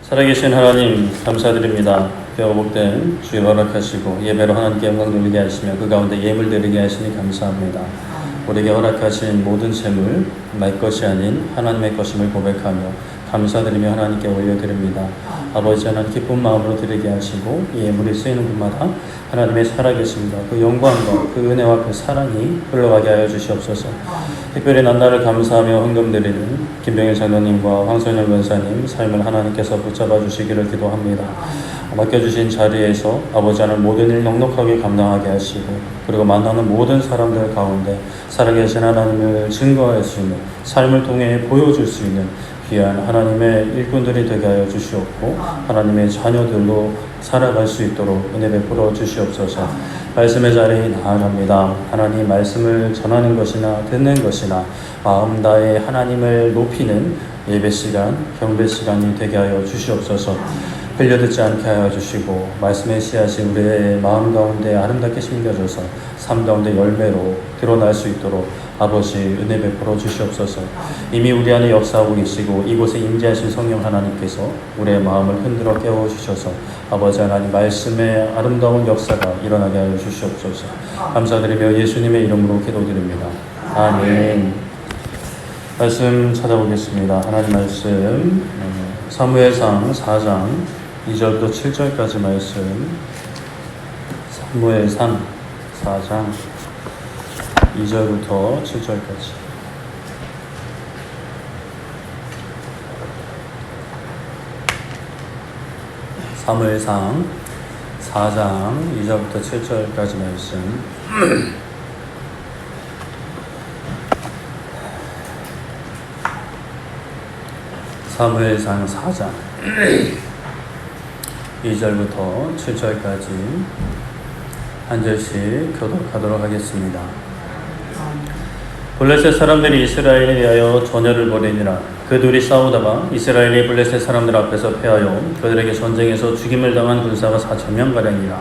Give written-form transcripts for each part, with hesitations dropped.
살아계신 하나님 감사드립니다. 배워복된 주일 허락하시고 예배로 하나님께 영광 돌리게 하시며 그 가운데 예물 드리게 하시니 감사합니다. 우리에게 허락하신 모든 재물 내 것이 아닌 하나님의 것임을 고백하며 감사드리며 하나님께 올려드립니다. 아버지 하나님 기쁜 마음으로 드리게 하시고 이 예물이 쓰이는 곳마다 하나님의 살아계십니다. 그 영광과 그 은혜와 그 사랑이 흘러가게 하여 주시옵소서. 특별히 난나를 감사하며 헌금 드리는 김병일 장로님과 황선영 권사님 삶을 하나님께서 붙잡아 주시기를 기도합니다. 맡겨주신 자리에서 아버지 하나님 모든 일 넉넉하게 감당하게 하시고 그리고 만나는 모든 사람들 가운데 살아계신 하나님을 증거할 수 있는 삶을 통해 보여줄 수 있는 귀한 하나님의 일꾼들이 되게 하여 주시옵고 하나님의 자녀들로 살아갈 수 있도록 은혜 베풀어 주시옵소서. 말씀의 자리에 나아갑니다. 하나님 말씀을 전하는 것이나 듣는 것이나 마음 다해 하나님을 높이는 예배 시간, 경배 시간이 되게 하여 주시옵소서. 흘려듣지 않게 하여 주시고 말씀의 씨앗이 우리의 마음 가운데 아름답게 심겨져서 삶 가운데 열매로 드러날 수 있도록 아버지 은혜 베풀어 주시옵소서. 이미 우리 안에 역사하고 계시고 이곳에 임재하신 성령 하나님께서 우리의 마음을 흔들어 깨워주셔서 아버지 하나님 말씀의 아름다운 역사가 일어나게 하여 주시옵소서. 감사드리며 예수님의 이름으로 기도드립니다. 아멘. 말씀 찾아보겠습니다. 하나님 말씀 사무엘상 4장 2절부터 7절까지 말씀. 사무엘상 4장 2절부터 7절까지. 사무엘상 4장 2절부터 7절까지 말씀. 사무엘상 4장 2절부터 7절까지 한 절씩 교독하도록 하겠습니다. 블레셋 사람들이 이스라엘에 대하여 전열을 벌이니라. 그 둘이 싸우다가 이스라엘이 블레셋 사람들 앞에서 패하여 그들에게 전쟁에서 죽임을 당한 군사가 4,000명가량이라.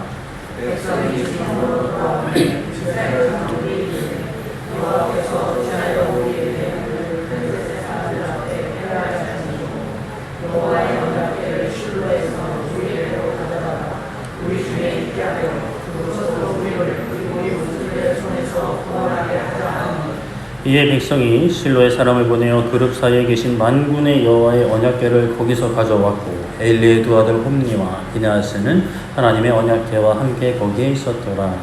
이에 백성이 실로의 사람을 보내어 그룹 사이에 계신 만군의 여호와의 언약궤를 거기서 가져왔고 엘리의 두 아들 홈니와 비느하스는 하나님의 언약궤와 함께 거기에 있었더라.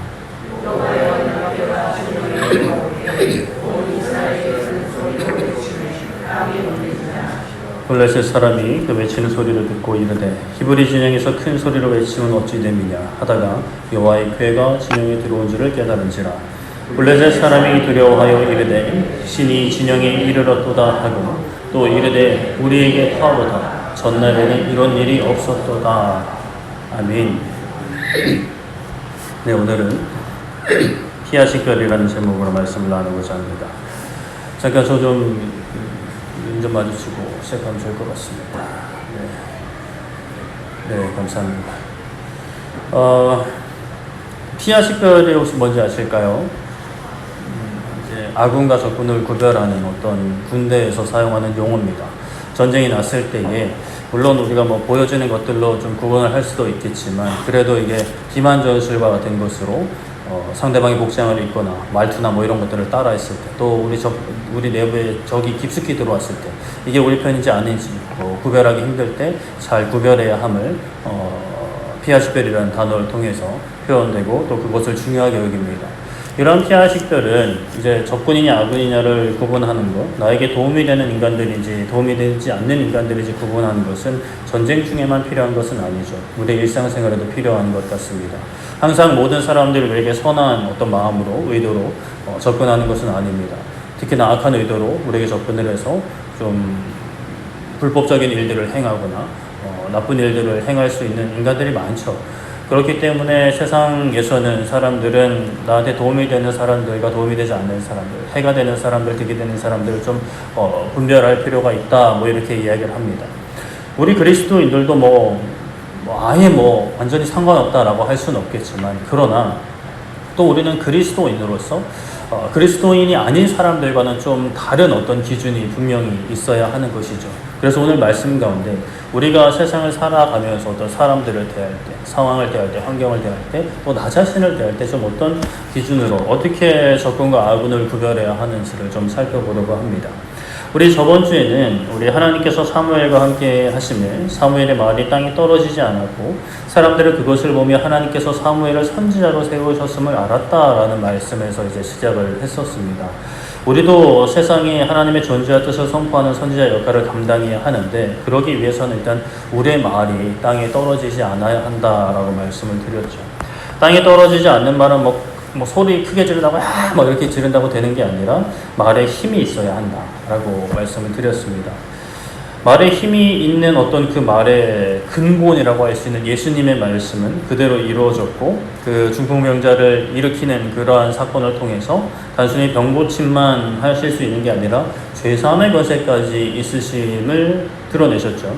블레셋 사람이 그 외치는 소리를 듣고 이르되 히브리 진영에서 큰 소리로 외치면 어찌 됨이냐 하다가 여호와의 궤가 진영에 들어온 줄을 깨달은지라. 블레셋 사람이 두려워하여 이르되 신이 진영에 이르렀도다 하고 또 이르되 우리에게 파오다 전날에는 이런 일이 없었도다. 아멘. 네, 오늘은 피하식별이라는 제목으로 말씀을 나누고자 합니다. 잠깐 저 좀 눈 마주치고 시작하면 좋을 것 같습니다. 네, 감사합니다. 피하식별이 혹시 뭔지 아실까요? 아군과 적군을 구별하는 어떤 군대에서 사용하는 용어입니다. 전쟁이 났을 때에 물론 우리가 보여지는 것들로 좀 구분을 할 수도 있겠지만 그래도 이게 기만 전술과 같은 것으로 상대방이 복장을 입거나 말투나 이런 것들을 따라했을 때 또 우리 내부에 적이 깊숙이 들어왔을 때 이게 우리 편인지 아닌지 구별하기 힘들 때 잘 구별해야 함을 피하식별이라는 단어를 통해서 표현되고 또 그것을 중요하게 여깁니다. 이런 피하식별은 이제 적군이냐 아군이냐를 구분하는 것, 나에게 도움이 되는 인간들인지 도움이 되지 않는 인간들인지 구분하는 것은 전쟁 중에만 필요한 것은 아니죠. 우리 일상생활에도 필요한 것 같습니다. 항상 모든 사람들이 우리에게 선한 어떤 마음으로, 의도로 접근하는 것은 아닙니다. 특히나 악한 의도로 우리에게 접근을 해서 좀 불법적인 일들을 행하거나 나쁜 일들을 행할 수 있는 인간들이 많죠. 그렇기 때문에 세상에서는 사람들은 나한테 도움이 되는 사람들과 도움이 되지 않는 사람들, 해가 되는 사람들, 득이 되는 사람들을 좀 분별할 필요가 있다, 이렇게 이야기를 합니다. 우리 그리스도인들도 아예 완전히 상관없다라고 할 수는 없겠지만, 그러나 또 우리는 그리스도인으로서 그리스도인이 아닌 사람들과는 좀 다른 어떤 기준이 분명히 있어야 하는 것이죠. 그래서 오늘 말씀 가운데 우리가 세상을 살아가면서 어떤 사람들을 대할 때, 상황을 대할 때, 환경을 대할 때, 또 나 자신을 대할 때 좀 어떤 기준으로 어떻게 적군과 아군을 구별해야 하는지를 좀 살펴보려고 합니다. 우리 저번 주에는 우리 하나님께서 사무엘과 함께 하시며 사무엘의 말이 땅에 떨어지지 않았고 사람들은 그것을 보며 하나님께서 사무엘을 선지자로 세우셨음을 알았다라는 말씀에서 이제 시작을 했었습니다. 우리도 세상에 하나님의 존재와 뜻을 선포하는 선지자 역할을 감당해야 하는데 그러기 위해서는 일단 우리의 말이 땅에 떨어지지 않아야 한다라고 말씀을 드렸죠. 땅에 떨어지지 않는 말은 뭐 소리 크게 지른다고 막 이렇게 지른다고 되는 게 아니라 말에 힘이 있어야 한다라고 말씀을 드렸습니다. 말에 힘이 있는 어떤 그 말의 근본이라고 할 수 있는 예수님의 말씀은 그대로 이루어졌고 그 중풍병자를 일으키는 그러한 사건을 통해서 단순히 병고침만 하실 수 있는 게 아니라 죄사함의 권세까지 있으심을 드러내셨죠.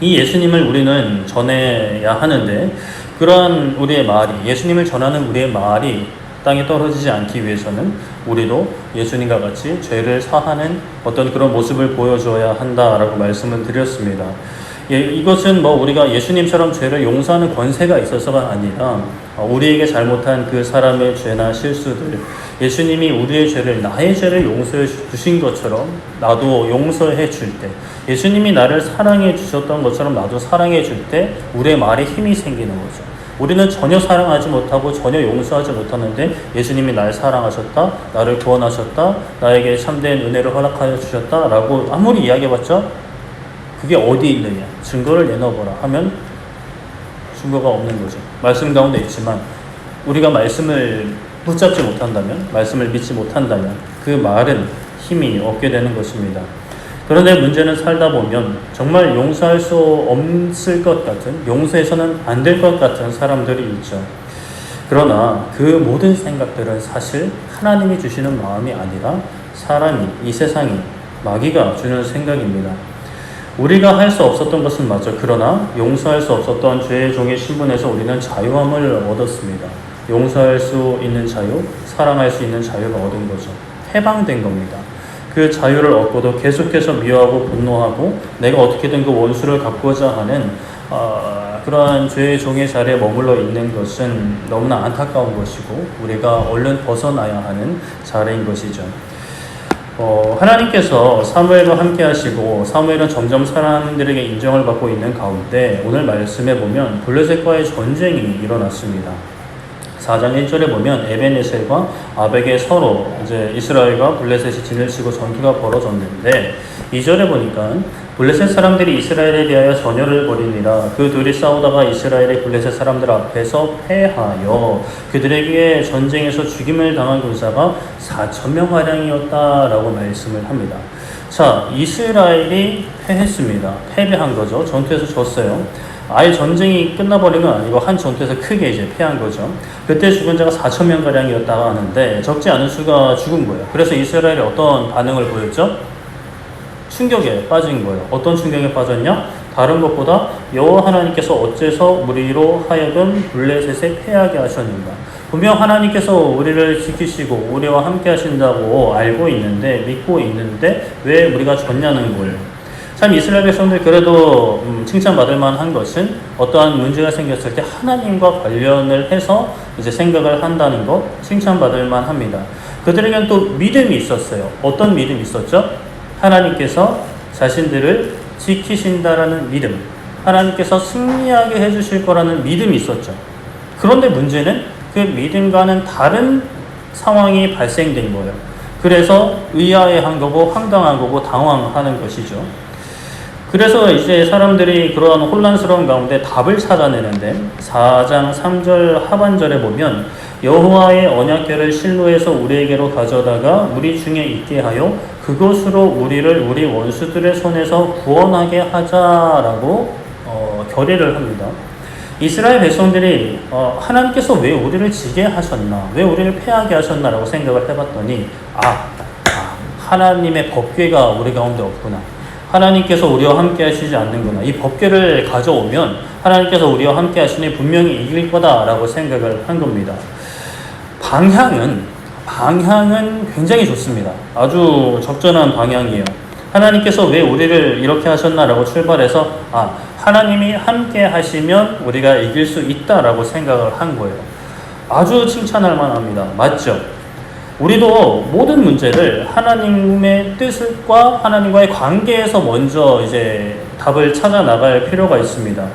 이 예수님을 우리는 전해야 하는데 그러한 우리의 말이, 예수님을 전하는 우리의 말이 땅에 떨어지지 않기 위해서는 우리도 예수님과 같이 죄를 사하는 어떤 그런 모습을 보여줘야 한다라고 말씀을 드렸습니다. 이것은 우리가 예수님처럼 죄를 용서하는 권세가 있어서가 아니라 우리에게 잘못한 그 사람의 죄나 실수들, 예수님이 우리의 죄를, 나의 죄를 용서해 주신 것처럼 나도 용서해 줄 때, 예수님이 나를 사랑해 주셨던 것처럼 나도 사랑해 줄 때 우리의 말에 힘이 생기는 거죠. 우리는 전혀 사랑하지 못하고 전혀 용서하지 못하는데 예수님이 날 사랑하셨다, 나를 구원하셨다, 나에게 참된 은혜를 허락하여 주셨다 라고 아무리 이야기해봤자 그게 어디 있느냐, 증거를 내놔보라 하면 증거가 없는 거죠. 말씀 가운데 있지만 우리가 말씀을 붙잡지 못한다면, 말씀을 믿지 못한다면 그 말은 힘이 없게 되는 것입니다. 그런데 문제는 살다 보면 정말 용서할 수 없을 것 같은, 용서해서는 안 될 것 같은 사람들이 있죠. 그러나 그 모든 생각들은 사실 하나님이 주시는 마음이 아니라 사람이, 이 세상이, 마귀가 주는 생각입니다. 우리가 할 수 없었던 것은 맞죠. 그러나 용서할 수 없었던 죄의 종의 신분에서 우리는 자유함을 얻었습니다. 용서할 수 있는 자유, 사랑할 수 있는 자유를 얻은 거죠. 해방된 겁니다. 그 자유를 얻고도 계속해서 미워하고 분노하고 내가 어떻게든 그 원수를 갚고자 하는 그러한 죄의 종의 자리에 머물러 있는 것은 너무나 안타까운 것이고 우리가 얼른 벗어나야 하는 자리인 것이죠. 하나님께서 사무엘과 함께 하시고 사무엘은 점점 사람들에게 인정을 받고 있는 가운데 오늘 말씀에 보면 블레셋과의 전쟁이 일어났습니다. 4장 1절에 보면 에벤에셀과 아벡의 서로 이제 이스라엘과 블레셋이 진을 치고 전투가 벌어졌는데 2절에 보니까 블레셋 사람들이 이스라엘에 대하여 전열을 벌이니라. 그 둘이 싸우다가 이스라엘의 블레셋 사람들 앞에서 패하여 그들에게 전쟁에서 죽임을 당한 군사가 4,000명가량이었다라고 말씀을 합니다. 자, 이스라엘이 패했습니다. 패배한 거죠. 전투에서 졌어요. 아예 전쟁이 끝나버린 건 아니고 한 전투에서 크게 이제 패한 거죠. 그때 죽은 자가 4,000명가량이었다고 하는데 적지 않은 수가 죽은 거예요. 그래서 이스라엘이 어떤 반응을 보였죠? 충격에 빠진 거예요. 어떤 충격에 빠졌냐? 다른 것보다 여호와 하나님께서 어째서 우리로 하여금 블레셋에 패하게 하셨는가? 분명 하나님께서 우리를 지키시고 우리와 함께 하신다고 알고 있는데, 믿고 있는데 왜 우리가 졌냐는 거예요. 참 이스라엘 백성들 그래도 칭찬받을 만한 것은 어떠한 문제가 생겼을 때 하나님과 관련을 해서 이제 생각을 한다는 것 칭찬받을 만합니다. 그들에게는 또 믿음이 있었어요. 어떤 믿음이 있었죠? 하나님께서 자신들을 지키신다라는 믿음, 하나님께서 승리하게 해주실 거라는 믿음이 있었죠. 그런데 문제는 그 믿음과는 다른 상황이 발생된 거예요. 그래서 의아해한 거고 황당한 거고 당황하는 것이죠. 그래서 이제 사람들이 그러한 혼란스러운 가운데 답을 찾아내는데 4장 3절 하반절에 보면 여호와의 언약궤를 실로에서 우리에게로 가져다가 우리 중에 있게 하여 그것으로 우리를 우리 원수들의 손에서 구원하게 하자라고 결의를 합니다. 이스라엘 백성들이 하나님께서 왜 우리를 지게 하셨나, 왜 우리를 패하게 하셨나라고 생각을 해봤더니 하나님의 법궤가 우리 가운데 없구나, 하나님께서 우리와 함께 하시지 않는구나, 이 법궤를 가져오면 하나님께서 우리와 함께 하시니 분명히 이길 거다라고 생각을 한 겁니다. 방향은 방향은 굉장히 좋습니다. 아주 적절한 방향이에요. 하나님께서 왜 우리를 이렇게 하셨나라고 출발해서 하나님이 함께 하시면 우리가 이길 수 있다라고 생각을 한 거예요. 아주 칭찬할 만합니다. 맞죠? 우리도 모든 문제를 하나님의 뜻과 하나님과의 관계에서 먼저 이제 답을 찾아 나갈 필요가 있습니다.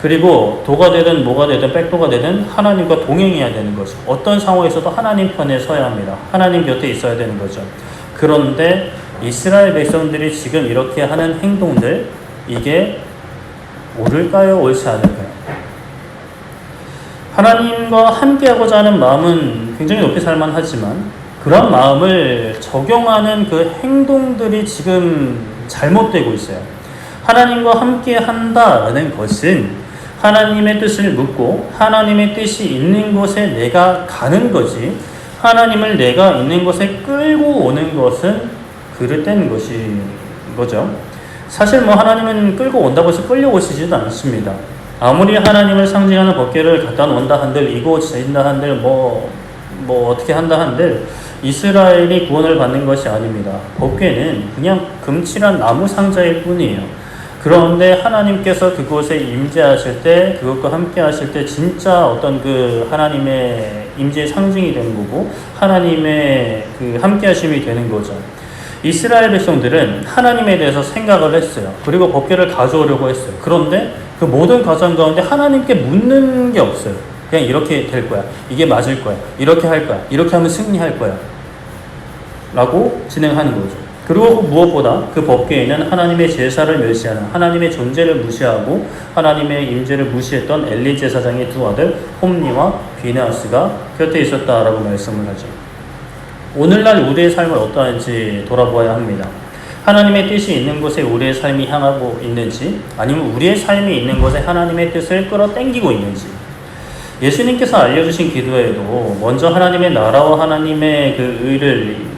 그리고 도가 되든 뭐가 되든 백도가 되든 하나님과 동행해야 되는 거죠. 어떤 상황에서도 하나님 편에 서야 합니다. 하나님 곁에 있어야 되는 거죠. 그런데 이스라엘 백성들이 지금 이렇게 하는 행동들, 이게 옳을까요? 옳지 않을까요? 하나님과 함께하고자 하는 마음은 굉장히 높이 살만하지만 그런 마음을 적용하는 그 행동들이 지금 잘못되고 있어요. 하나님과 함께한다라는 것은 하나님의 뜻을 묻고 하나님의 뜻이 있는 곳에 내가 가는 거지, 하나님을 내가 있는 곳에 끌고 오는 것은 그릇된 것인 거죠. 사실 하나님은 끌고 온다고 해서 끌려오시지도 않습니다. 아무리 하나님을 상징하는 법궤를 갖다 놓는다 한들, 이고 지진다 한들, 어떻게 한다 한들 이스라엘이 구원을 받는 것이 아닙니다. 법궤는 그냥 금칠한 나무 상자일 뿐이에요. 그런데 하나님께서 그곳에 임재하실 때, 그것과 함께 하실 때 진짜 어떤 그 하나님의 임재의 상징이 되는 거고 하나님의 그 함께 하심이 되는 거죠. 이스라엘 백성들은 하나님에 대해서 생각을 했어요. 그리고 법궤를 가져오려고 했어요. 그런데 그 모든 과정 가운데 하나님께 묻는 게 없어요. 그냥 이렇게 될 거야, 이게 맞을 거야, 이렇게 할 거야, 이렇게 하면 승리할 거야 라고 진행하는 거죠. 그리고 무엇보다 그 법궤에는 하나님의 제사를 멸시하는, 하나님의 존재를 무시하고 하나님의 임재를 무시했던 엘리 제사장의 두 아들 홈니와 비느하스가 곁에 있었다라고 말씀을 하죠. 오늘날 우리의 삶을 어떠한지 돌아보아야 합니다. 하나님의 뜻이 있는 곳에 우리의 삶이 향하고 있는지, 아니면 우리의 삶이 있는 곳에 하나님의 뜻을 끌어당기고 있는지. 예수님께서 알려주신 기도에도 먼저 하나님의 나라와 하나님의 그 의를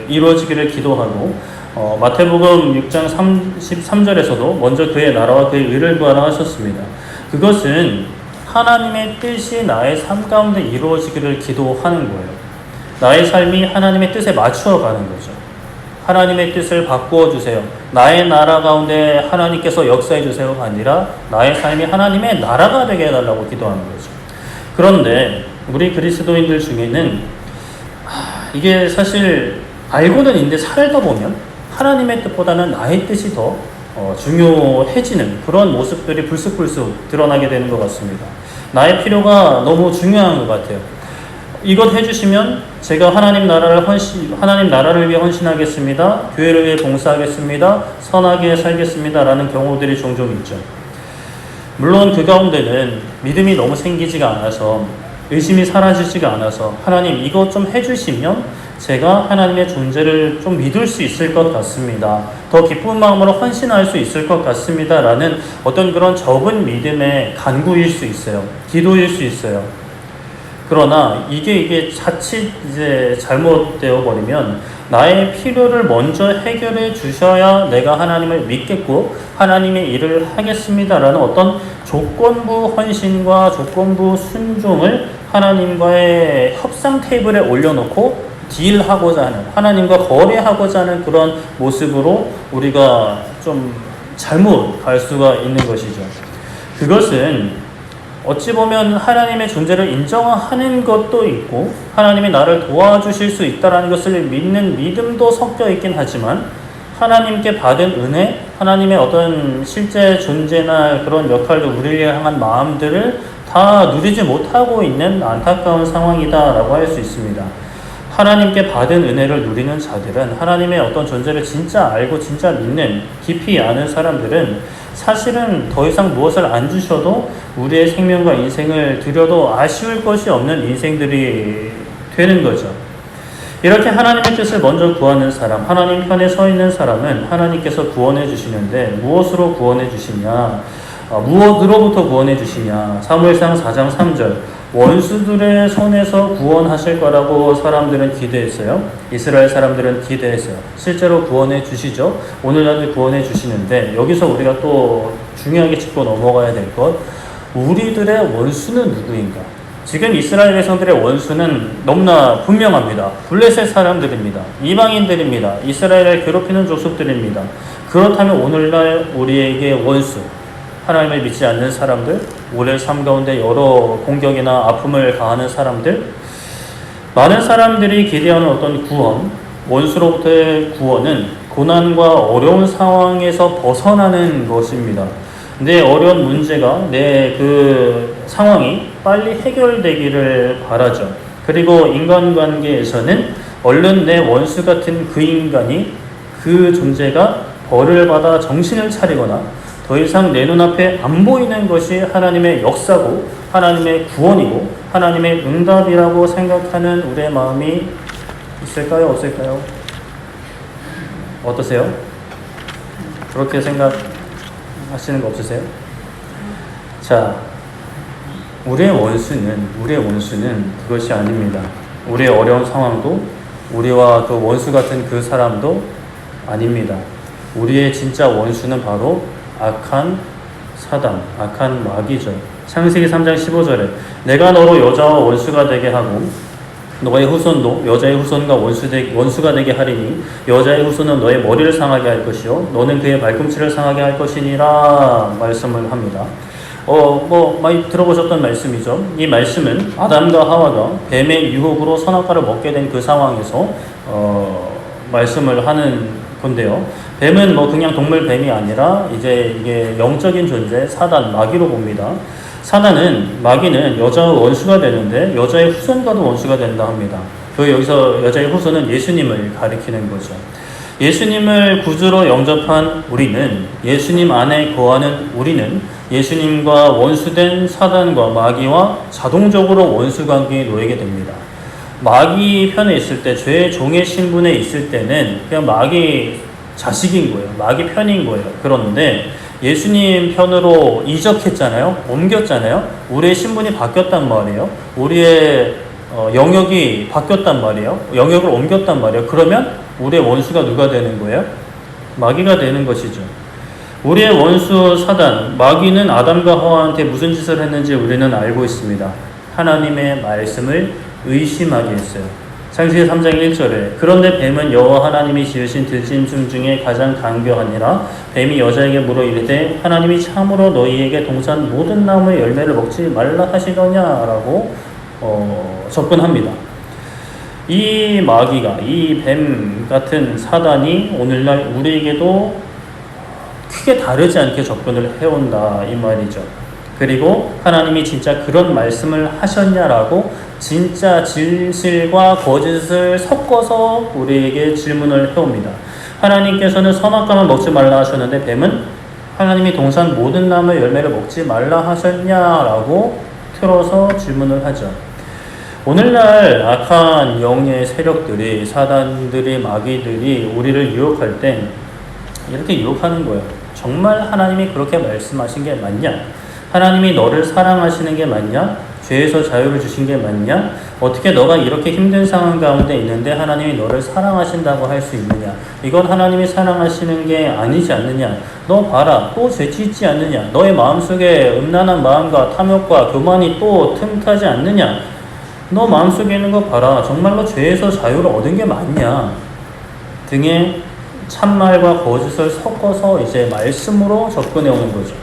이루어지기를 기도하고, 마태복음 6장 33절에서도 먼저 그의 나라와 그의 의를 구하라 하셨습니다. 그것은 하나님의 뜻이 나의 삶 가운데 이루어지기를 기도하는 거예요. 나의 삶이 하나님의 뜻에 맞추어 가는 거죠. 하나님의 뜻을 바꾸어 주세요. 나의 나라 가운데 하나님께서 역사해 주세요가 아니라 나의 삶이 하나님의 나라가 되게 해달라고 기도하는 거죠. 그런데 우리 그리스도인들 중에는 이게 사실 알고는 있는데 살다 보면 하나님의 뜻보다는 나의 뜻이 더 중요해지는 그런 모습들이 불쑥불쑥 드러나게 되는 것 같습니다. 나의 필요가 너무 중요한 것 같아요. 이것 해주시면 제가 하나님 나라를 위해 헌신하겠습니다. 교회를 위해 봉사하겠습니다. 선하게 살겠습니다. 라는 경우들이 종종 있죠. 물론 그 가운데는 믿음이 너무 생기지가 않아서, 의심이 사라지지가 않아서 하나님 이것 좀 해주시면 제가 하나님의 존재를 좀 믿을 수 있을 것 같습니다. 더 기쁜 마음으로 헌신할 수 있을 것 같습니다. 라는 어떤 그런 적은 믿음의 간구일 수 있어요. 기도일 수 있어요. 그러나 이게 자칫 이제 잘못되어 버리면 나의 필요를 먼저 해결해 주셔야 내가 하나님을 믿겠고 하나님의 일을 하겠습니다라는 어떤 조건부 헌신과 조건부 순종을 하나님과의 협상 테이블에 올려놓고 딜하고자 하는, 하나님과 거래하고자 하는 그런 모습으로 우리가 좀 잘못 갈 수가 있는 것이죠. 그것은 어찌 보면 하나님의 존재를 인정하는 것도 있고 하나님이 나를 도와주실 수 있다는 것을 믿는 믿음도 섞여 있긴 하지만, 하나님께 받은 은혜, 하나님의 어떤 실제 존재나 그런 역할도 우리를 향한 마음들을 다 누리지 못하고 있는 안타까운 상황이다라고 할 수 있습니다. 하나님께 받은 은혜를 누리는 자들은, 하나님의 어떤 존재를 진짜 알고 진짜 믿는, 깊이 아는 사람들은 사실은 더 이상 무엇을 안 주셔도 우리의 생명과 인생을 드려도 아쉬울 것이 없는 인생들이 되는 거죠. 이렇게 하나님의 뜻을 먼저 구하는 사람, 하나님 편에 서 있는 사람은 하나님께서 구원해 주시는데 무엇으로 구원해 주시냐, 무엇으로부터 구원해 주시냐. 사무엘상 4장 3절, 원수들의 손에서 구원하실 거라고 사람들은 기대했어요. 이스라엘 사람들은 기대했어요. 실제로 구원해 주시죠. 오늘날도 구원해 주시는데, 여기서 우리가 또 중요하게 짚고 넘어가야 될 것, 우리들의 원수는 누구인가? 지금 이스라엘 백성들의 원수는 너무나 분명합니다. 블레셋 사람들입니다. 이방인들입니다. 이스라엘을 괴롭히는 족속들입니다. 그렇다면 오늘날 우리에게 원수, 하나님을 믿지 않는 사람들, 우리의 삶 가운데 여러 공격이나 아픔을 가하는 사람들, 많은 사람들이 기대하는 어떤 구원, 원수로부터의 구원은 고난과 어려운 상황에서 벗어나는 것입니다. 내 어려운 문제가, 내 그 상황이 빨리 해결되기를 바라죠. 그리고 인간관계에서는 얼른 내 원수 같은 그 인간이, 그 존재가 벌을 받아 정신을 차리거나 더 이상 내 눈앞에 안 보이는 것이 하나님의 역사고 하나님의 구원이고 하나님의 응답이라고 생각하는 우리의 마음이 있을까요? 없을까요? 어떠세요? 그렇게 생각하시는 거 없으세요? 자, 우리의 원수는 그것이 아닙니다. 우리의 어려운 상황도, 우리와 그 원수 같은 그 사람도 아닙니다. 우리의 진짜 원수는 바로 악한 사단, 악한 마귀죠. 창세기 3장 15절에 내가 너로 여자와 원수가 되게 하고 너의 후손도 여자의 후손과 원수가 되게 하리니 여자의 후손은 너의 머리를 상하게 할 것이요 너는 그의 발꿈치를 상하게 할 것이니라 말씀을 합니다. 많이 들어보셨던 말씀이죠. 이 말씀은 아담과 하와가 뱀의 유혹으로 선악과를 먹게 된 그 상황에서 말씀을 하는 건데요. 뱀은 그냥 동물 뱀이 아니라 이제 이게 영적인 존재, 사단, 마귀로 봅니다. 마귀는 여자의 원수가 되는데 여자의 후손과도 원수가 된다 합니다. 여기서 여자의 후손은 예수님을 가리키는 거죠. 예수님을 구주로 영접한 우리는, 예수님 안에 거하는 우리는 예수님과 원수된 사단과 마귀와 자동적으로 원수 관계에 놓이게 됩니다. 마귀 편에 있을 때, 죄의 종의 신분에 있을 때는 그냥 마귀 자식인 거예요. 마귀 편인 거예요. 그런데 예수님 편으로 이적했잖아요. 옮겼잖아요. 우리의 신분이 바뀌었단 말이에요. 우리의 영역이 바뀌었단 말이에요. 영역을 옮겼단 말이에요. 그러면 우리의 원수가 누가 되는 거예요? 마귀가 되는 것이죠. 우리의 원수 사단, 마귀는 아담과 하와한테 무슨 짓을 했는지 우리는 알고 있습니다. 하나님의 말씀을 의심하게 했어요. 창세기 3장 1절에 그런데 뱀은 여호와 하나님이 지으신 들짐승 중에 가장 강교하니라. 뱀이 여자에게 물어 이르되 하나님이 참으로 너희에게 동산 모든 나무의 열매를 먹지 말라 하시더냐라고 접근합니다. 이 마귀가, 이 뱀 같은 사단이 오늘날 우리에게도 크게 다르지 않게 접근을 해온다 이 말이죠. 그리고 하나님이 진짜 그런 말씀을 하셨냐라고 진짜 진실과 거짓을 섞어서 우리에게 질문을 해옵니다. 하나님께서는 선악과만 먹지 말라 하셨는데 뱀은 하나님이 동산 모든 나무의 열매를 먹지 말라 하셨냐라고 틀어서 질문을 하죠. 오늘날 악한 영의 세력들이, 사단들이, 마귀들이 우리를 유혹할 때 이렇게 유혹하는 거예요. 정말 하나님이 그렇게 말씀하신 게 맞냐? 하나님이 너를 사랑하시는 게 맞냐? 죄에서 자유를 주신 게 맞냐? 어떻게 너가 이렇게 힘든 상황 가운데 있는데 하나님이 너를 사랑하신다고 할 수 있느냐? 이건 하나님이 사랑하시는 게 아니지 않느냐? 너 봐라, 또 죄 짓지 않느냐? 너의 마음속에 음란한 마음과 탐욕과 교만이 또 틈타지 않느냐? 너 마음속에 있는 거 봐라, 정말로 죄에서 자유를 얻은 게 맞냐? 등의 참말과 거짓을 섞어서 이제 말씀으로 접근해 오는 거죠.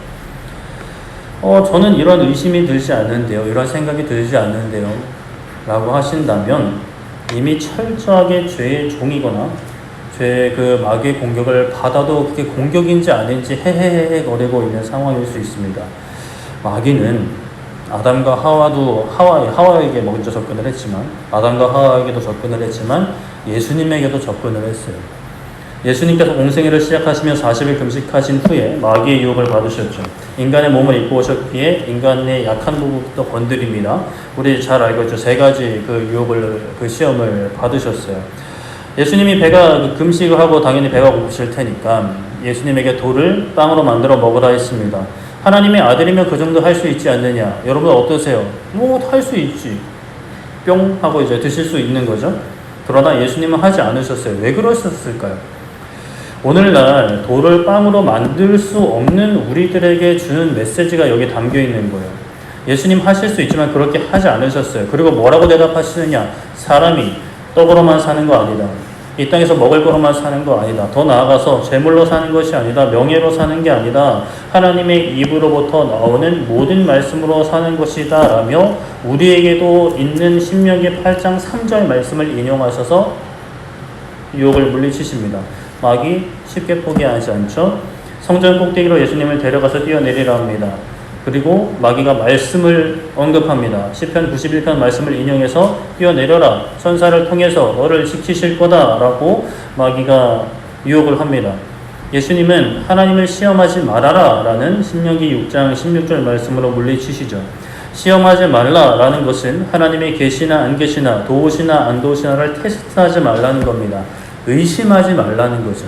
저는 이런 의심이 들지 않는데요. 이런 생각이 들지 않는데요. 라고 하신다면 이미 철저하게 죄의 종이거나 죄의 그 마귀의 공격을 받아도 그게 공격인지 아닌지 헤헤헤 거리고 있는 상황일 수 있습니다. 마귀는 아담과 하와에게 먼저 접근을 했지만, 아담과 하와에게도 접근을 했지만 예수님에게도 접근을 했어요. 예수님께서 공생애를 시작하시며 40일 금식하신 후에 마귀의 유혹을 받으셨죠. 인간의 몸을 입고 오셨기에 인간의 약한 부분부터 건드립니다. 우리 잘 알고 있죠. 3가지 그 시험을 받으셨어요. 예수님이 금식을 하고 당연히 배가 고프실 테니까 예수님에게 돌을 빵으로 만들어 먹으라 했습니다. 하나님의 아들이면 그 정도 할 수 있지 않느냐? 여러분 어떠세요? 할 수 있지. 뿅 하고 이제 드실 수 있는 거죠. 그러나 예수님은 하지 않으셨어요. 왜 그러셨을까요? 오늘날 돌을 빵으로 만들 수 없는 우리들에게 주는 메시지가 여기 담겨 있는 거예요. 예수님 하실 수 있지만 그렇게 하지 않으셨어요. 그리고 뭐라고 대답하시느냐? 사람이 떡으로만 사는 거 아니다. 이 땅에서 먹을 거로만 사는 거 아니다. 더 나아가서 재물로 사는 것이 아니다. 명예로 사는 게 아니다. 하나님의 입으로부터 나오는 모든 말씀으로 사는 것이다 라며 우리에게도 있는 신명기 8장 3절 말씀을 인용하셔서 유혹을 물리치십니다. 마귀 쉽게 포기하지 않죠. 성전 꼭대기로 예수님을 데려가서 뛰어내리라 합니다. 그리고 마귀가 말씀을 언급합니다. 시편 91편 말씀을 인용해서 뛰어내려라. 천사를 통해서 너를 지키실 거다 라고 마귀가 유혹을 합니다. 예수님은 하나님을 시험하지 말아라 라는 신명기 6장 16절 말씀으로 물리치시죠. 시험하지 말라라는 것은 하나님의 계시나 안 계시나 도우시나 안 도우시나를 테스트하지 말라는 겁니다. 의심하지 말라는 거죠.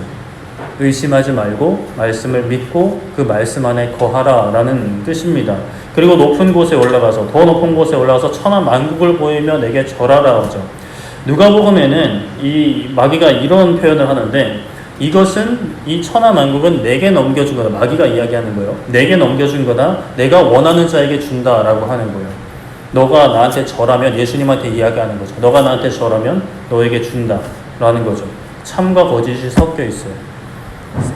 의심하지 말고 말씀을 믿고 그 말씀 안에 거하라 라는 뜻입니다. 그리고 높은 곳에 올라가서 더 높은 곳에 올라가서 천하 만국을 보이며 내게 절하라 하죠. 누가복음에는 이 마귀가 이런 표현을 하는데 이것은 이 천하 만국은 내게 넘겨준 거다. 마귀가 이야기하는 거예요. 내게 넘겨준 거다. 내가 원하는 자에게 준다라고 하는 거예요. 너가 나한테 절하면 예수님한테 이야기하는 거죠. 너가 나한테 절하면 너에게 준다라는 거죠. 참과 거짓이 섞여 있어요.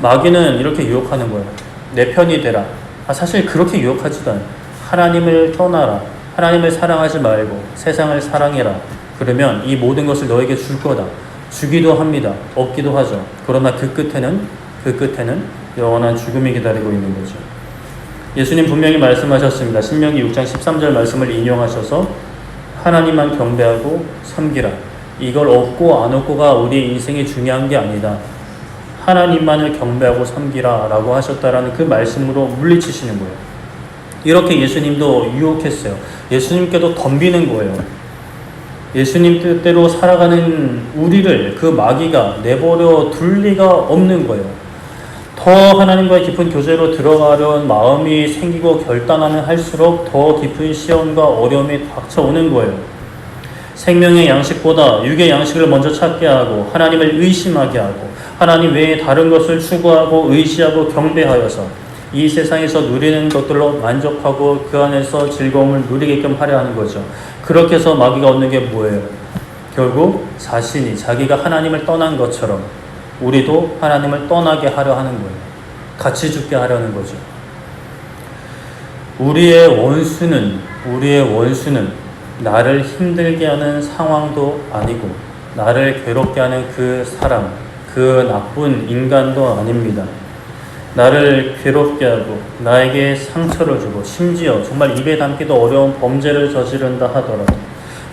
마귀는 이렇게 유혹하는 거예요. 내 편이 되라. 사실 그렇게 유혹하지도 않아요. 하나님을 떠나라. 하나님을 사랑하지 말고 세상을 사랑해라. 그러면 이 모든 것을 너에게 줄 거다. 주기도 합니다. 얻기도 하죠. 그러나 그 끝에는 영원한 죽음이 기다리고 있는 거죠. 예수님 분명히 말씀하셨습니다. 신명기 6장 13절 말씀을 인용하셔서 하나님만 경배하고 섬기라. 이걸 얻고 안 얻고가 우리 인생이 중요한 게 아니다. 하나님만을 경배하고 섬기라 라고 하셨다라는 그 말씀으로 물리치시는 거예요. 이렇게 예수님도 유혹했어요. 예수님께도 덤비는 거예요. 예수님 뜻대로 살아가는 우리를 그 마귀가 내버려 둘 리가 없는 거예요. 더 하나님과의 깊은 교제로 들어가려는 마음이 생기고 결단하면 할수록 더 깊은 시험과 어려움이 닥쳐오는 거예요. 생명의 양식보다 육의 양식을 먼저 찾게 하고 하나님을 의심하게 하고 하나님 외에 다른 것을 추구하고 의지하고 경배하여서 이 세상에서 누리는 것들로 만족하고 그 안에서 즐거움을 누리게끔 하려 하는 거죠. 그렇게 해서 마귀가 얻는 게 뭐예요? 결국 자기가 하나님을 떠난 것처럼 우리도 하나님을 떠나게 하려 하는 거예요. 같이 죽게 하려는 거죠. 우리의 원수는 나를 힘들게 하는 상황도 아니고 나를 괴롭게 하는 그 사람, 그 나쁜 인간도 아닙니다. 나를 괴롭게 하고 나에게 상처를 주고 심지어 정말 입에 담기도 어려운 범죄를 저지른다 하더라도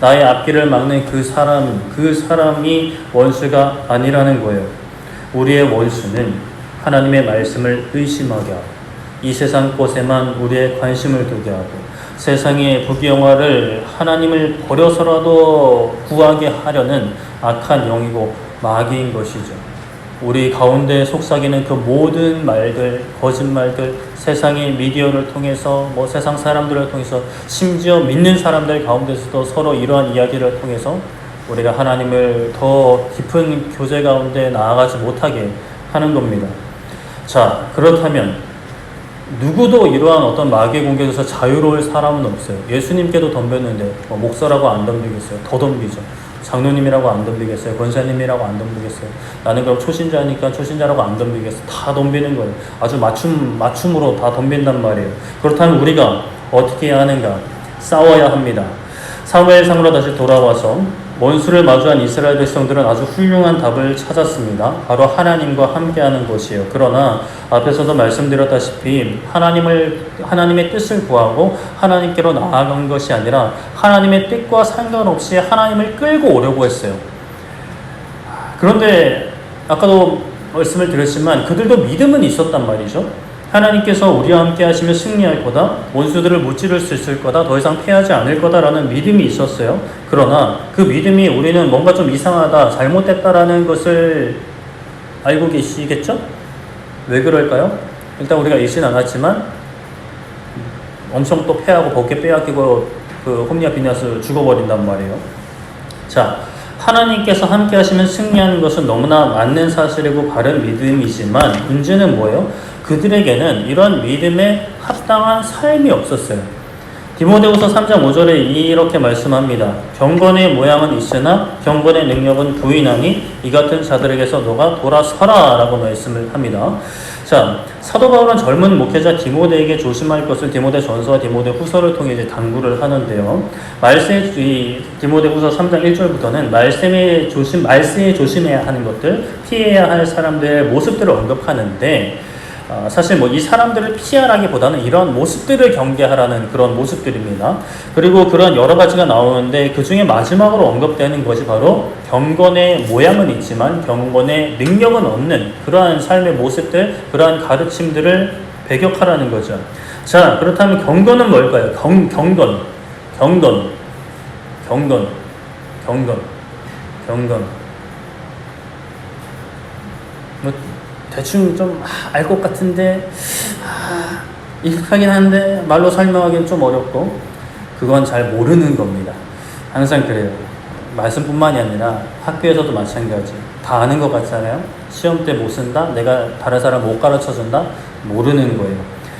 나의 앞길을 막는 그 사람이 원수가 아니라는 거예요. 우리의 원수는 하나님의 말씀을 의심하게 하고 이 세상 것에만 우리의 관심을 두게 하고 세상의 부귀영화를 하나님을 버려서라도 구하게 하려는 악한 영이고 마귀인 것이죠. 우리 가운데 속삭이는 그 모든 말들, 거짓말들, 세상의 미디어를 통해서 세상 사람들을 통해서 심지어 믿는 사람들 가운데서도 서로 이러한 이야기를 통해서 우리가 하나님을 더 깊은 교제 가운데 나아가지 못하게 하는 겁니다. 자, 그렇다면 누구도 이러한 어떤 마귀의 공격에서 자유로울 사람은 없어요. 예수님께도 덤볐는데 목사라고 안 덤비겠어요? 더 덤비죠. 장로님이라고 안 덤비겠어요? 권사님이라고 안 덤비겠어요? 나는 그럼 초신자니까 초신자라고 안 덤비겠어요? 다 덤비는 거예요. 아주 맞춤으로 다 덤빈단 말이에요. 그렇다면 우리가 어떻게 해야 하는가? 싸워야 합니다. 사무엘상으로 다시 돌아와서 원수를 마주한 이스라엘 백성들은 아주 훌륭한 답을 찾았습니다. 바로 하나님과 함께하는 것이에요. 그러나 앞에서도 말씀드렸다시피 하나님의 뜻을 구하고 하나님께로 나아간 것이 아니라 하나님의 뜻과 상관없이 하나님을 끌고 오려고 했어요. 그런데 아까도 말씀을 드렸지만 그들도 믿음은 있었단 말이죠. 하나님께서 우리와 함께 하시면 승리할 거다. 원수들을 무찌를 수 있을 거다. 더 이상 패하지 않을 거다라는 믿음이 있었어요. 그러나 그 믿음이 우리는 뭔가 좀 이상하다, 잘못됐다라는 것을 알고 계시겠죠? 왜 그럴까요? 일단 우리가 읽진 않았지만 엄청 또 패하고 벗게 빼앗기고 그 홈리아 비냐스 죽어버린단 말이에요. 자, 하나님께서 함께 하시면 승리하는 것은 너무나 맞는 사실이고 바른 믿음이지만 문제는 뭐예요? 그들에게는 이런 믿음에 합당한 삶이 없었어요. 디모데후서 3장 5절에 이렇게 말씀합니다. 경건의 모양은 있으나 경건의 능력은 부인하니 이 같은 자들에게서 너가 돌아서라 라고 말씀을 합니다. 자, 사도 바울은 젊은 목회자 디모데에게 조심할 것을 디모데전서와 디모데후서를 통해 이제 당부를 하는데요. 디모데후서 3장 1절부터는 말세에 조심해야 하는 것들, 피해야 할 사람들의 모습들을 언급하는데, 사실 이 사람들을 피하라기보다는 이런 모습들을 경계하라는 그런 모습들입니다. 그리고 그런 여러 가지가 나오는데 그 중에 마지막으로 언급되는 것이 바로 경건의 모양은 있지만 경건의 능력은 없는 그러한 삶의 모습들, 그러한 가르침들을 배격하라는 거죠. 자, 그렇다면 경건은 뭘까요? 경건. 대충 좀 알 것 같은데 익숙하긴 한데 말로 설명하기는 좀 어렵고 그건 잘 모르는 겁니다. 항상 그래요. 말씀뿐만이 아니라 학교에서도 마찬가지. 다 아는 것 같잖아요. 시험 때 못 쓴다? 내가 다른 사람 못 가르쳐준다? 모르는 거예요.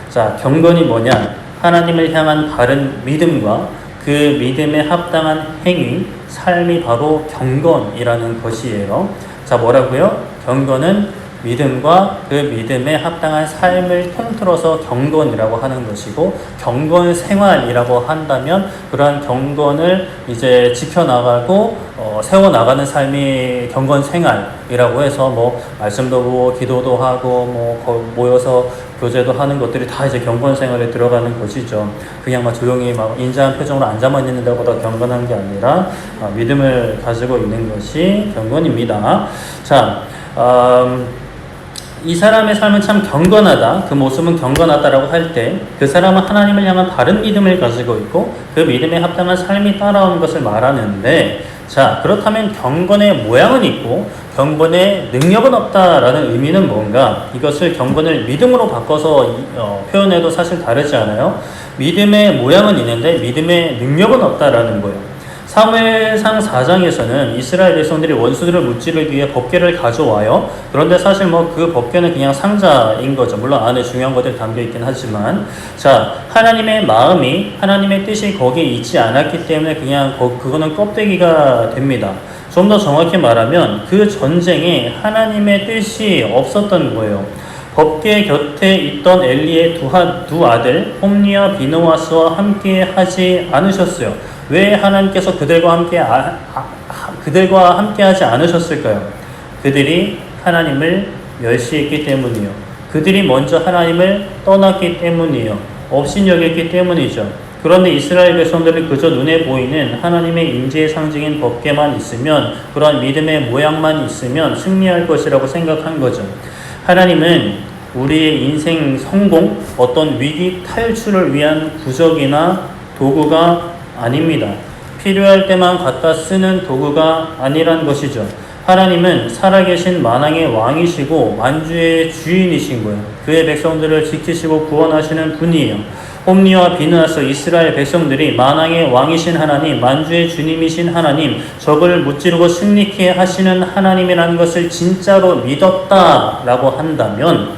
자, 경건이 뭐냐? 하나님을 향한 바른 믿음과 그 믿음에 합당한 행위, 삶이 바로 경건이라는 것이에요. 자, 뭐라고요? 경건은 믿음과 그 믿음에 합당한 삶을 통틀어서 경건이라고 하는 것이고, 경건 생활이라고 한다면 그러한 경건을 이제 지켜나가고 세워나가는 삶이 경건 생활이라고 해서 말씀도 보고 기도도 하고 모여서 교제도 하는 것들이 다 이제 경건 생활에 들어가는 것이죠. 그냥 조용히 인자한 표정으로 앉아만 있는 데보다 경건한 게 아니라 믿음을 가지고 있는 것이 경건입니다. 자, 이 사람의 삶은 참 경건하다, 그 모습은 경건하다라고 할 때 그 사람은 하나님을 향한 바른 믿음을 가지고 있고 그 믿음에 합당한 삶이 따라오는 것을 말하는데, 자, 그렇다면 경건의 모양은 있고 경건의 능력은 없다라는 의미는 뭔가? 이것을 경건을 믿음으로 바꿔서 표현해도 사실 다르지 않아요? 믿음의 모양은 있는데 믿음의 능력은 없다라는 거예요. 사무엘상 4장에서는 이스라엘 백성들이 원수들을 무찌르기 위해 법궤를 가져와요. 그런데 사실 그 법궤는 그냥 상자인 거죠. 물론 안에 중요한 것들이 담겨 있긴 하지만, 자, 하나님의 마음이, 하나님의 뜻이 거기에 있지 않았기 때문에 그냥 그거는 껍데기가 됩니다. 좀 더 정확히 말하면 그 전쟁에 하나님의 뜻이 없었던 거예요. 법궤 곁에 있던 엘리의 두 아들 홈리와 비느하스와 함께 하지 않으셨어요. 왜 하나님께서 그들과 함께 하지 않으셨을까요? 그들이 하나님을 멸시했기 때문이요. 그들이 먼저 하나님을 떠났기 때문이요. 업신여겼기 때문이죠. 그런데 이스라엘 백성들은 그저 눈에 보이는 하나님의 임재의 상징인 법궤만 있으면, 그러한 믿음의 모양만 있으면 승리할 것이라고 생각한 거죠. 하나님은 우리의 인생 성공, 어떤 위기 탈출을 위한 부적이나 도구가 아닙니다. 필요할 때만 갖다 쓰는 도구가 아니란 것이죠. 하나님은 살아계신 만왕의 왕이시고 만주의 주인이신 거예요. 그의 백성들을 지키시고 구원하시는 분이에요. 홈리와 비느하스 이스라엘 백성들이 만왕의 왕이신 하나님, 만주의 주님이신 하나님, 적을 무찌르고 승리케 하시는 하나님이라는 것을 진짜로 믿었다라고 한다면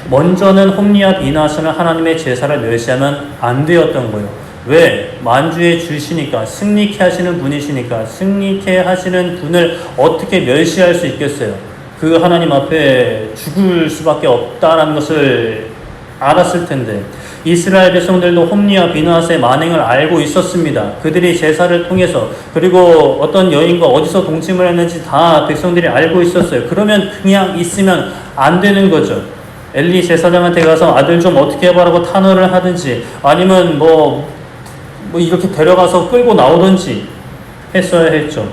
먼저는 홈리와 비느하스는 하나님의 제사를 멸시하면 안 되었던 거예요. 왜? 만주의 주시니까, 승리케 하시는 분이시니까. 승리케 하시는 분을 어떻게 멸시할 수 있겠어요? 그 하나님 앞에 죽을 수밖에 없다라는 것을 알았을 텐데, 이스라엘 백성들도 홈리와 비느하스의 만행을 알고 있었습니다. 그들이 제사를 통해서, 그리고 어떤 여인과 어디서 동침을 했는지 다 백성들이 알고 있었어요. 그러면 그냥 있으면 안 되는 거죠. 엘리 제사장한테 가서 아들 좀 어떻게 해봐라고 탄원을 하든지, 아니면 이렇게 데려가서 끌고 나오든지 했어야 했죠.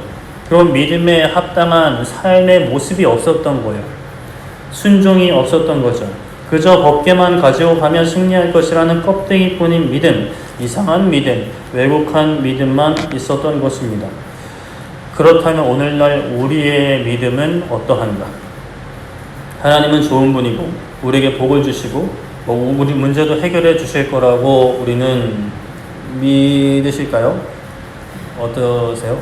그런 믿음에 합당한 삶의 모습이 없었던 거예요. 순종이 없었던 거죠. 그저 법궤만 가지고 가면 승리할 것이라는 껍데기뿐인 믿음, 이상한 믿음, 왜곡한 믿음만 있었던 것입니다. 그렇다면 오늘날 우리의 믿음은 어떠한가? 하나님은 좋은 분이고 우리에게 복을 주시고 우리 문제도 해결해 주실 거라고 우리는 믿으실까요? 어떠세요?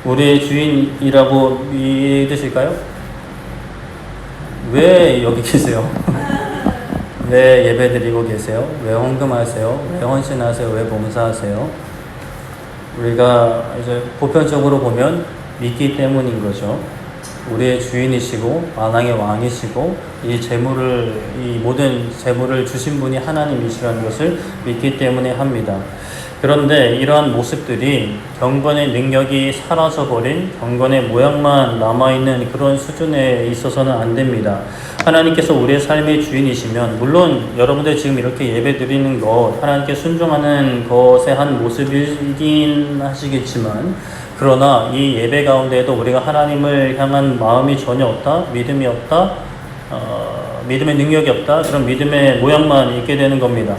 우리의 주인이라고 믿으실까요? 왜 여기 계세요? 왜 예배 드리고 계세요? 왜 헌금하세요? 왜 헌신하세요? 왜 봉사하세요? 우리가 이제 보편적으로 보면 믿기 때문인 거죠. 우리의 주인이시고 만왕의 왕이시고 이 모든 재물을 주신 분이 하나님이시라는 것을 믿기 때문에 합니다. 그런데 이러한 모습들이 경건의 능력이 사라져버린 경건의 모양만 남아있는 그런 수준에 있어서는 안 됩니다. 하나님께서 우리의 삶의 주인이시면 물론 여러분들 지금 이렇게 예배 드리는 것 하나님께 순종하는 것의 한 모습이긴 하시겠지만 그러나 이 예배 가운데에도 우리가 하나님을 향한 마음이 전혀 없다, 믿음이 없다, 믿음의 능력이 없다, 그런 믿음의 모양만 있게 되는 겁니다.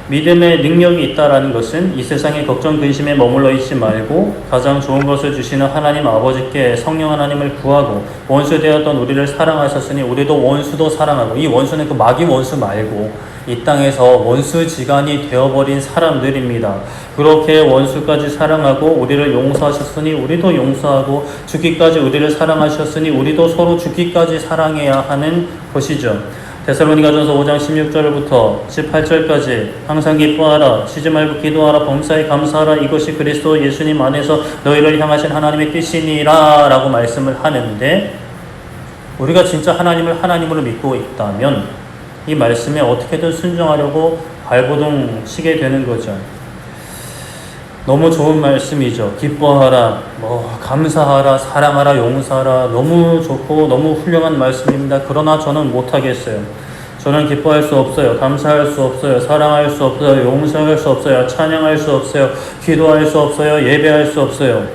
믿음의 능력이 있다라는 것은 이 세상의 걱정 근심에 머물러 있지 말고 가장 좋은 것을 주시는 하나님 아버지께 성령 하나님을 구하고 원수 되었던 우리를 사랑하셨으니 우리도 원수도 사랑하고, 이 원수는 그 마귀 원수 말고 이 땅에서 원수지간이 되어버린 사람들입니다. 그렇게 원수까지 사랑하고 우리를 용서하셨으니 우리도 용서하고 죽기까지 우리를 사랑하셨으니 우리도 서로 죽기까지 사랑해야 하는 것이죠. 데살로니가전서 5장 16절부터 18절까지 항상 기뻐하라, 쉬지 말고 기도하라, 범사에 감사하라, 이것이 그리스도 예수님 안에서 너희를 향하신 하나님의 뜻이니라 라고 말씀을 하는데, 우리가 진짜 하나님을 하나님으로 믿고 있다면 이 말씀에 어떻게든 순종하려고 발버둥 치게 되는 거죠. 너무 좋은 말씀이죠. 기뻐하라, 감사하라, 사랑하라, 용서하라. 너무 좋고 너무 훌륭한 말씀입니다. 그러나 저는 못하겠어요. 저는 기뻐할 수 없어요. 감사할 수 없어요. 사랑할 수 없어요. 용서할 수 없어요. 찬양할 수 없어요. 기도할 수 없어요. 예배할 수 없어요.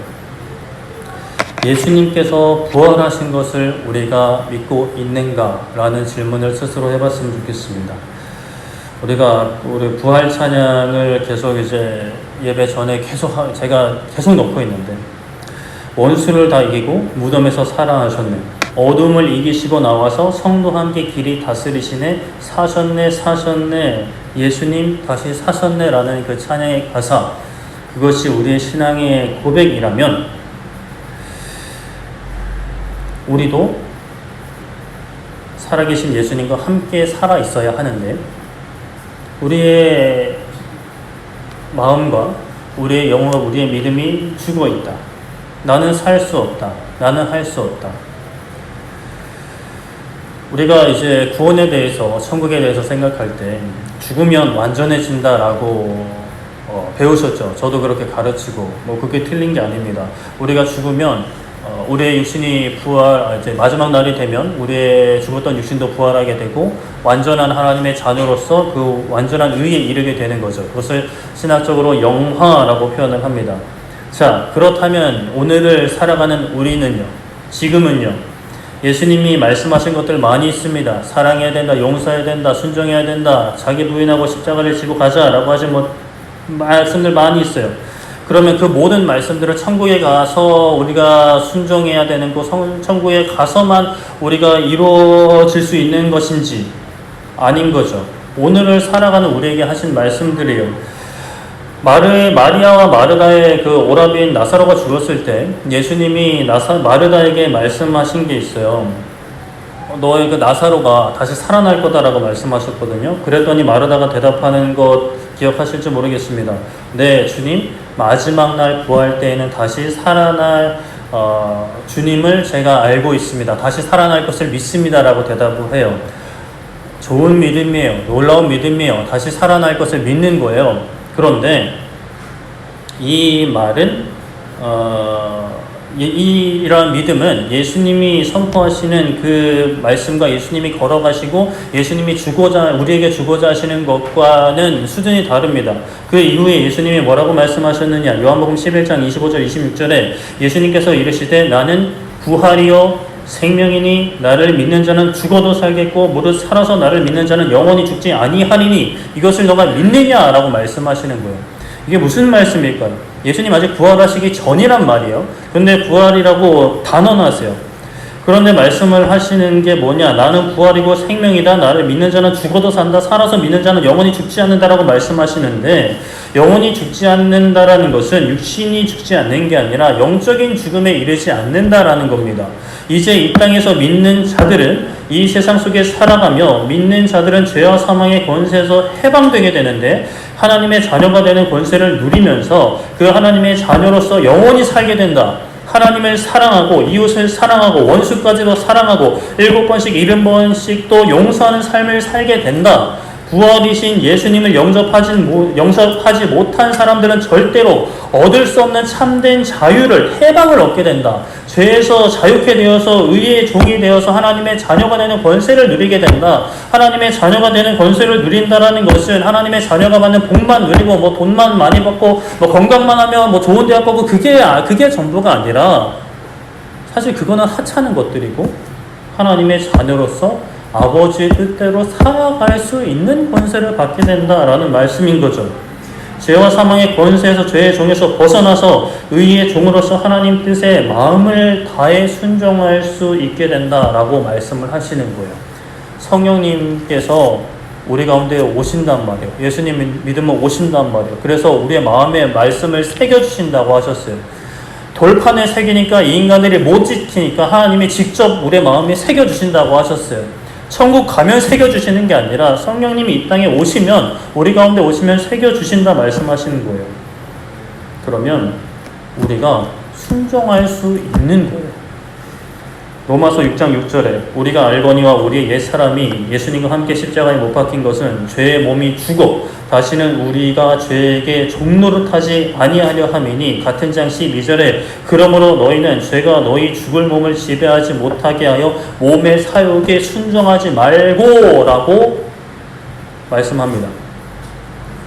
예수님께서 부활하신 것을 우리가 믿고 있는가라는 질문을 스스로 해봤으면 좋겠습니다. 우리 부활 찬양을 계속 이제 예배 전에 제가 계속 넣고 있는데, 원수를 다 이기고 무덤에서 살아나셨네, 어둠을 이기시고 나와서 성도와 함께 길이 다스리시네, 사셨네, 예수님 다시 사셨네라는 그 찬양의 가사, 그것이 우리의 신앙의 고백이라면 우리도 살아계신 예수님과 함께 살아 있어야 하는데, 우리의 마음과 우리의 영혼과 우리의 믿음이 죽어 있다. 나는 살 수 없다. 나는 할 수 없다. 우리가 이제 구원에 대해서, 천국에 대해서 생각할 때 죽으면 완전해진다라고 배우셨죠. 저도 그렇게 가르치고 그게 틀린 게 아닙니다. 우리가 죽으면 우리의 육신이 이제 마지막 날이 되면 우리의 죽었던 육신도 부활하게 되고 완전한 하나님의 자녀로서 그 완전한 의에 이르게 되는 거죠. 그것을 신학적으로 영화라고 표현을 합니다. 자, 그렇다면 오늘을 살아가는 우리는요, 지금은요, 예수님이 말씀하신 것들 많이 있습니다. 사랑해야 된다, 용서해야 된다, 순종해야 된다, 자기 부인하고 십자가를 지고 가자라고 하신 말씀들 많이 있어요. 그러면 그 모든 말씀들을 천국에 가서 우리가 순종해야 되는 거, 천국에 가서만 우리가 이루어질 수 있는 것인지 아닌 거죠. 오늘을 살아가는 우리에게 하신 말씀들이에요. 마리아와 마르다의 그 오라비인 나사로가 죽었을 때 예수님이 마르다에게 말씀하신 게 있어요. 너의 그 나사로가 다시 살아날 거다라고 말씀하셨거든요. 그랬더니 마르다가 대답하는 것 기억하실지 모르겠습니다. 네, 주님, 마지막 날 부활 때에는 다시 살아날 주님을 제가 알고 있습니다. 다시 살아날 것을 믿습니다라고 대답을 해요. 좋은 믿음이에요. 놀라운 믿음이에요. 다시 살아날 것을 믿는 거예요. 그런데 이 말은 이러한 믿음은 예수님이 선포하시는 그 말씀과 예수님이 걸어가시고 예수님이 우리에게 주고자 하시는 것과는 수준이 다릅니다. 그 이후에 예수님이 뭐라고 말씀하셨느냐? 요한복음 11장 25절 26절에 예수님께서 이르시되 나는 부활이요 생명이니 나를 믿는 자는 죽어도 살겠고 무릇 살아서 나를 믿는 자는 영원히 죽지 아니하리니 이것을 너가 믿느냐라고 말씀하시는 거예요. 이게 무슨 말씀일까요? 예수님 아직 부활하시기 전이란 말이에요. 근데 부활이라고 단언하세요. 그런데 말씀을 하시는 게 뭐냐? 나는 부활이고 생명이다. 나를 믿는 자는 죽어도 산다. 살아서 믿는 자는 영원히 죽지 않는다라고 말씀하시는데, 영원히 죽지 않는다라는 것은 육신이 죽지 않는 게 아니라 영적인 죽음에 이르지 않는다라는 겁니다. 이제 이 땅에서 믿는 자들은 이 세상 속에 살아가며 믿는 자들은 죄와 사망의 권세에서 해방되게 되는데 하나님의 자녀가 되는 권세를 누리면서 그 하나님의 자녀로서 영원히 살게 된다. 하나님을 사랑하고 이웃을 사랑하고 원수까지도 사랑하고 7번씩 70번씩 또 용서하는 삶을 살게 된다. 부활이신 예수님을 영접하지 못한 사람들은 절대로 얻을 수 없는 참된 자유를, 해방을 얻게 된다. 죄에서 자유케 되어서 의의 종이 되어서 하나님의 자녀가 되는 권세를 누리게 된다. 하나님의 자녀가 되는 권세를 누린다라는 것은 하나님의 자녀가 받는 복만 누리고 뭐 돈만 많이 받고 뭐 건강만 하면 뭐 좋은 대학 가고 그게 전부가 아니라 사실 그거는 하찮은 것들이고 하나님의 자녀로서 아버지의 뜻대로 살아갈 수 있는 권세를 받게 된다라는 말씀인 거죠. 죄와 사망의 권세에서 죄의 종에서 벗어나서 의의 종으로서 하나님 뜻에 마음을 다해 순종할 수 있게 된다라고 말씀을 하시는 거예요. 성령님께서 우리 가운데 오신단 말이에요. 예수님 믿으면 오신단 말이에요. 그래서 우리의 마음에 말씀을 새겨주신다고 하셨어요. 돌판에 새기니까 이 인간들이 못 지키니까 하나님이 직접 우리의 마음에 새겨주신다고 하셨어요. 천국 가면 새겨주시는 게 아니라 성령님이 이 땅에 오시면, 우리 가운데 오시면 새겨주신다 말씀하시는 거예요. 그러면 우리가 순종할 수 있는 거예요. 로마서 6장 6절에 우리가 알거니와 우리의 옛사람이 예수님과 함께 십자가에 못 박힌 것은 죄의 몸이 죽어 다시는 우리가 죄에게 종노릇하지 아니하려 함이니, 같은 장 12절에 그러므로 너희는 죄가 너희 죽을 몸을 지배하지 못하게 하여 몸의 사욕에 순종하지 말고 라고 말씀합니다.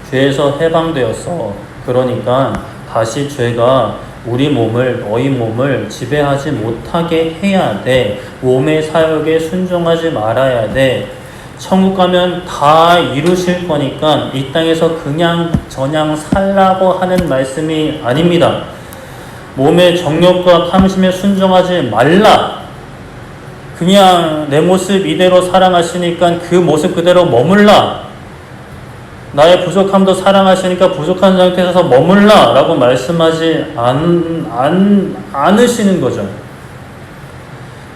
죄에서 해방되었어. 그러니까 다시 죄가 우리 몸을, 너희 몸을 지배하지 못하게 해야 돼. 몸의 사욕에 순종하지 말아야 돼. 천국 가면 다 이루실 거니까 이 땅에서 그냥 저냥 살라고 하는 말씀이 아닙니다. 몸의 정욕과 탐심에 순종하지 말라. 그냥 내 모습 이대로 사랑하시니까 그 모습 그대로 머물라. 나의 부족함도 사랑하시니까 부족한 상태에서 머물라 라고 말씀하지 않으시는 거죠.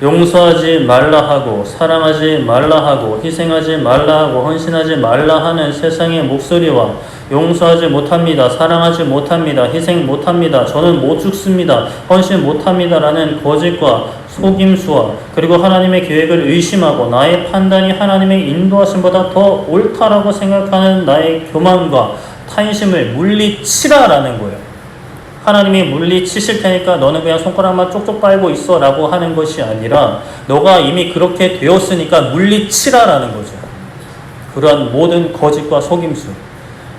용서하지 말라 하고, 사랑하지 말라 하고, 희생하지 말라 하고, 헌신하지 말라 하는 세상의 목소리와 용서하지 못합니다, 사랑하지 못합니다, 희생 못합니다, 저는 못 죽습니다, 헌신 못합니다 라는 거짓과 속임수와, 그리고 하나님의 계획을 의심하고 나의 판단이 하나님의 인도하심보다 더 옳다라고 생각하는 나의 교만과 탄심을 물리치라라는 거예요. 하나님이 물리치실 테니까 너는 그냥 손가락만 쪽쪽 빨고 있어 라고 하는 것이 아니라 너가 이미 그렇게 되었으니까 물리치라라는 거죠. 그러한 모든 거짓과 속임수,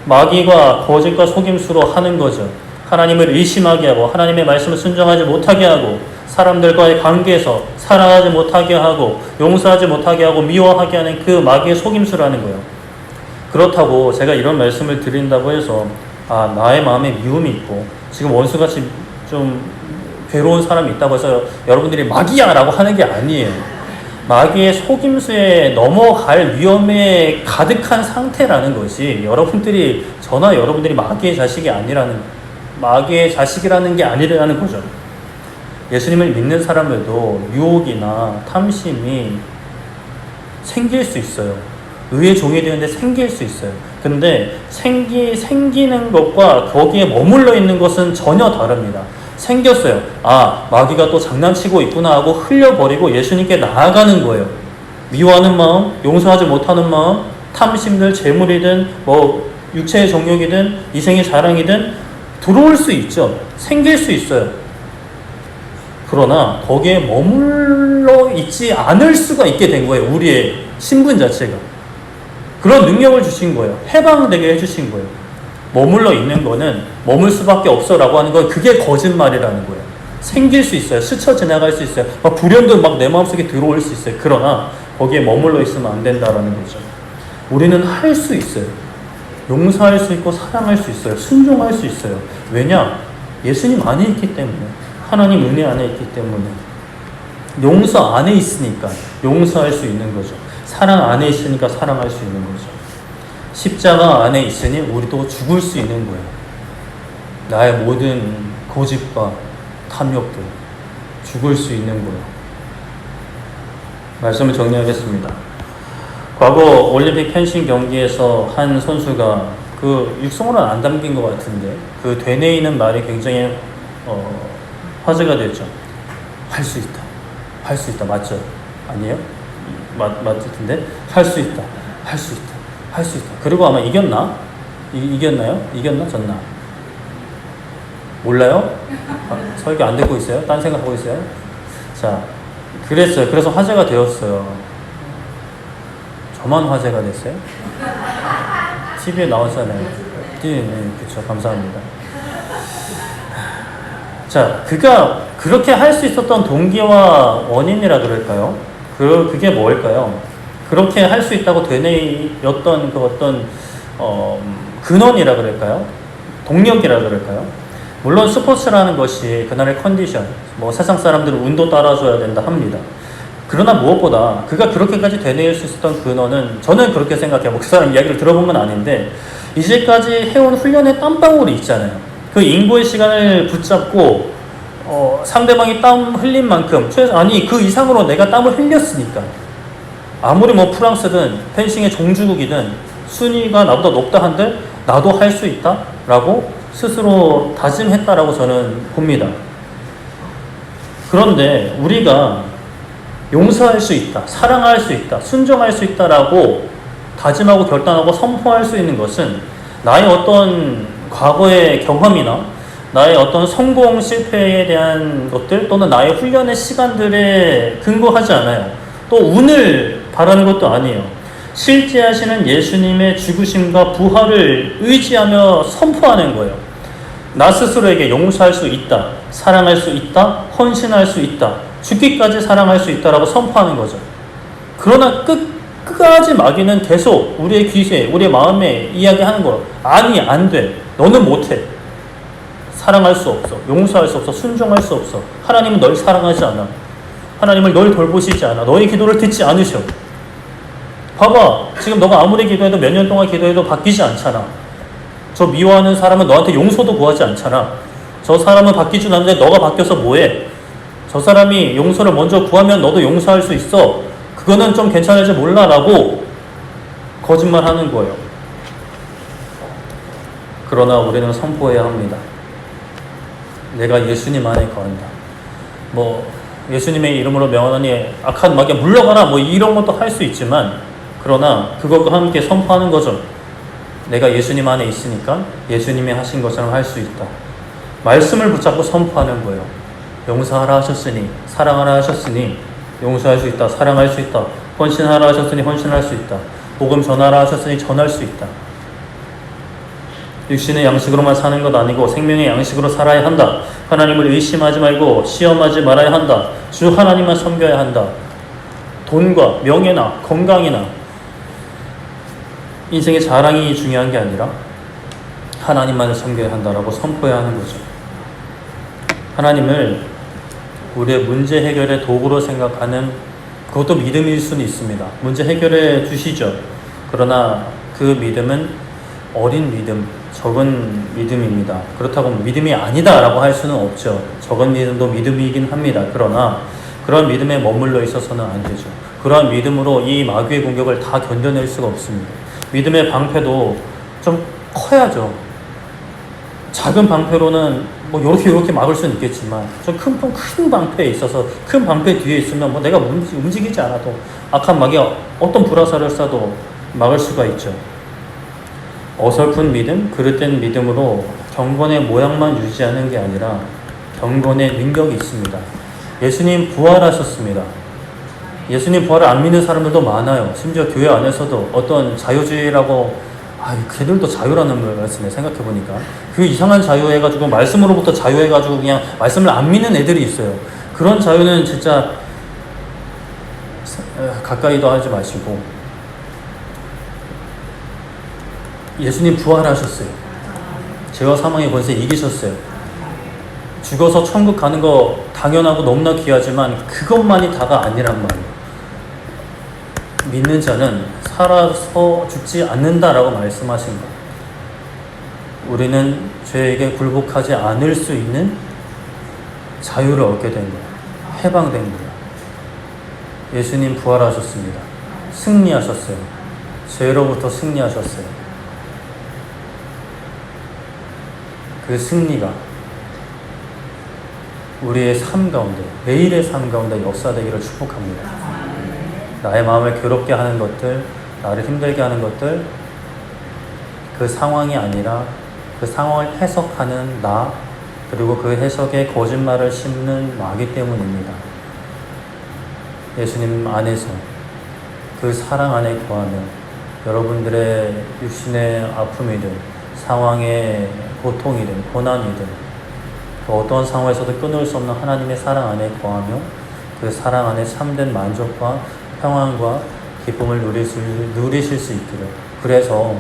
마귀가 거짓과 속임수로 하는 거죠. 하나님을 의심하게 하고 하나님의 말씀을 순종하지 못하게 하고 사람들과의 관계에서 사랑하지 못하게 하고 용서하지 못하게 하고 미워하게 하는 그 마귀의 속임수라는 거예요. 그렇다고 제가 이런 말씀을 드린다고 해서 나의 마음에 미움이 있고 지금 원수같이 좀 괴로운 사람이 있다고 해서 여러분들이 마귀야 라고 하는 게 아니에요. 마귀의 속임수에 넘어갈 위험에 가득한 상태라는 것이 저나 여러분들이 마귀의 자식이라는 게 아니라는 거죠. 예수님을 믿는 사람들도 유혹이나 탐심이 생길 수 있어요. 의의 종이 되는데 생길 수 있어요. 근데 생기는 것과 거기에 머물러 있는 것은 전혀 다릅니다. 생겼어요. 마귀가 또 장난치고 있구나 하고 흘려버리고 예수님께 나아가는 거예요. 미워하는 마음, 용서하지 못하는 마음, 탐심들, 재물이든 육체의 정욕이든 이생의 자랑이든 들어올 수 있죠. 생길 수 있어요. 그러나 거기에 머물러 있지 않을 수가 있게 된 거예요. 우리의 신분 자체가. 그런 능력을 주신 거예요. 해방되게 해주신 거예요. 머물러 있는 거는 머물 수밖에 없어 라고 하는 건 그게 거짓말이라는 거예요. 생길 수 있어요. 스쳐 지나갈 수 있어요. 불현도 내 마음속에 들어올 수 있어요. 그러나 거기에 머물러 있으면 안 된다라는 거죠. 우리는 할 수 있어요. 용서할 수 있고 사랑할 수 있어요. 순종할 수 있어요. 왜냐? 예수님 안에 있기 때문에, 하나님 은혜 안에 있기 때문에, 용서 안에 있으니까 용서할 수 있는 거죠. 사랑 안에 있으니까 사랑할 수 있는 거죠. 십자가 안에 있으니 우리도 죽을 수 있는 거예요. 나의 모든 고집과 탐욕들 죽을 수 있는 거예요. 말씀을 정리하겠습니다. 과거 올림픽 펜싱 경기에서 한 선수가 그 육성으로는 안 담긴 것 같은데 그 되뇌이는 말이 굉장히 화제가 됐죠. 할 수 있다. 할 수 있다. 맞죠? 아니에요? 맞을 텐데 할 수 있다. 할 수 있다. 할 수 있다. 그리고 아마 이겼나? 이겼나요? 이겼나? 졌나? 몰라요? 설교 안 듣고 있어요? 딴 생각하고 있어요? 자, 그랬어요. 그래서 화제가 되었어요. 저만 화제가 됐어요? TV에 나왔잖아요. 네, 그렇죠. 감사합니다. 자, 그가 그렇게 할 수 있었던 동기와 원인이라 그럴까요? 그게 뭘까요? 그렇게 할 수 있다고 되뇌였던 그 어떤 근원이라 그럴까요? 동력이라 그럴까요? 물론 스포츠라는 것이 그날의 컨디션, 뭐 세상 사람들은 운도 따라줘야 된다 합니다. 그러나 무엇보다 그가 그렇게까지 되뇌일 수 있었던 근원은 저는 그렇게 생각해요. 뭐 그 사람 이야기를 들어본 건 아닌데 이제까지 해온 훈련의 땀방울이 있잖아요. 그 인고의 시간을 붙잡고 상대방이 땀 흘린 만큼 아니 그 이상으로 내가 땀을 흘렸으니까 아무리 뭐 프랑스든 펜싱의 종주국이든 순위가 나보다 높다 한들 나도 할 수 있다 라고 스스로 다짐했다라고 저는 봅니다. 그런데 우리가 용서할 수 있다, 사랑할 수 있다, 순종할 수 있다라고 다짐하고 결단하고 선포할 수 있는 것은 나의 어떤 과거의 경험이나 나의 어떤 성공 실패에 대한 것들 또는 나의 훈련의 시간들에 근거하지 않아요. 또 운을 바라는 것도 아니에요. 실제하시는 예수님의 죽으심과 부활을 의지하며 선포하는 거예요. 나 스스로에게 용서할 수 있다, 사랑할 수 있다, 헌신할 수 있다, 죽기까지 사랑할 수 있다라고 선포하는 거죠. 그러나 끝까지 마귀는 계속 우리의 귀에, 우리의 마음에 이야기하는 거예요. 아니, 안 돼. 너는 못해. 사랑할 수 없어. 용서할 수 없어. 순종할 수 없어. 하나님은 널 사랑하지 않아. 하나님을 널 돌보시지 않아. 너의 기도를 듣지 않으셔. 봐봐. 지금 너가 아무리 기도해도 몇 년 동안 기도해도 바뀌지 않잖아. 저 미워하는 사람은 너한테 용서도 구하지 않잖아. 저 사람은 바뀌지 않는데 너가 바뀌어서 뭐해? 저 사람이 용서를 먼저 구하면 너도 용서할 수 있어. 그거는 좀 괜찮을지 몰라라고 거짓말하는 거예요. 그러나 우리는 선포해야 합니다. 내가 예수님 안에 거한다. 뭐 예수님의 이름으로 명하니 악한 마귀야 물러가라 뭐 이런 것도 할 수 있지만 그러나 그것과 함께 선포하는 거죠. 내가 예수님 안에 있으니까 예수님이 하신 것처럼 할 수 있다. 말씀을 붙잡고 선포하는 거예요. 용서하라 하셨으니 사랑하라 하셨으니 용서할 수 있다. 사랑할 수 있다. 헌신하라 하셨으니 헌신할 수 있다. 복음 전하라 하셨으니 전할 수 있다. 육신의 양식으로만 사는 것 아니고 생명의 양식으로 살아야 한다. 하나님을 의심하지 말고 시험하지 말아야 한다. 주 하나님만 섬겨야 한다. 돈과 명예나 건강이나 인생의 자랑이 중요한 게 아니라 하나님만을 섬겨야 한다라고 선포해야 하는 거죠. 하나님을 우리의 문제 해결의 도구로 생각하는 그것도 믿음일 수는 있습니다. 문제 해결해 주시죠. 그러나 그 믿음은 어린 믿음, 적은 믿음입니다. 그렇다고 믿음이 아니다라고 할 수는 없죠. 적은 믿음도 믿음이긴 합니다. 그러나 그런 믿음에 머물러 있어서는 안 되죠. 그러한 믿음으로 이 마귀의 공격을 다 견뎌낼 수가 없습니다. 믿음의 방패도 좀 커야죠. 작은 방패로는 뭐 이렇게 막을 수는 있겠지만 좀 큰 방패에 있어서 큰 방패 뒤에 있으면 뭐 내가 움직이지 않아도 악한 마귀가 어떤 불화살을 쏴도 막을 수가 있죠. 어설픈 믿음, 그릇된 믿음으로 경건의 모양만 유지하는 게 아니라 경건의 능력이 있습니다. 예수님 부활하셨습니다. 예수님 부활을 안 믿는 사람들도 많아요. 심지어 교회 안에서도 어떤 자유주의라고 걔들도 자유라는 말씀에 생각해보니까 그 이상한 자유해가지고 말씀으로부터 자유해가지고 그냥 말씀을 안 믿는 애들이 있어요. 그런 자유는 진짜 가까이도 하지 마시고 예수님 부활하셨어요. 죄와 사망의 권세 이기셨어요. 죽어서 천국 가는 거 당연하고 너무나 귀하지만 그것만이 다가 아니란 말이에요. 믿는 자는 살아서 죽지 않는다라고 말씀하신 것. 우리는 죄에게 굴복하지 않을 수 있는 자유를 얻게 된 거예요. 해방된 거예요. 예수님 부활하셨습니다. 승리하셨어요. 죄로부터 승리하셨어요. 그 승리가 우리의 삶 가운데, 매일의 삶 가운데 역사되기를 축복합니다. 나의 마음을 괴롭게 하는 것들, 나를 힘들게 하는 것들, 그 상황이 아니라 그 상황을 해석하는 나, 그리고 그 해석에 거짓말을 심는 나기 때문입니다. 예수님 안에서 그 사랑 안에 거하며 여러분들의 육신의 아픔이든 상황의 고통이든 고난이든 그 어떤 상황에서도 끊을 수 없는 하나님의 사랑 안에 거하며 그 사랑 안에 참된 만족과 평안과 기쁨을 누리실 수 있기를. 그래서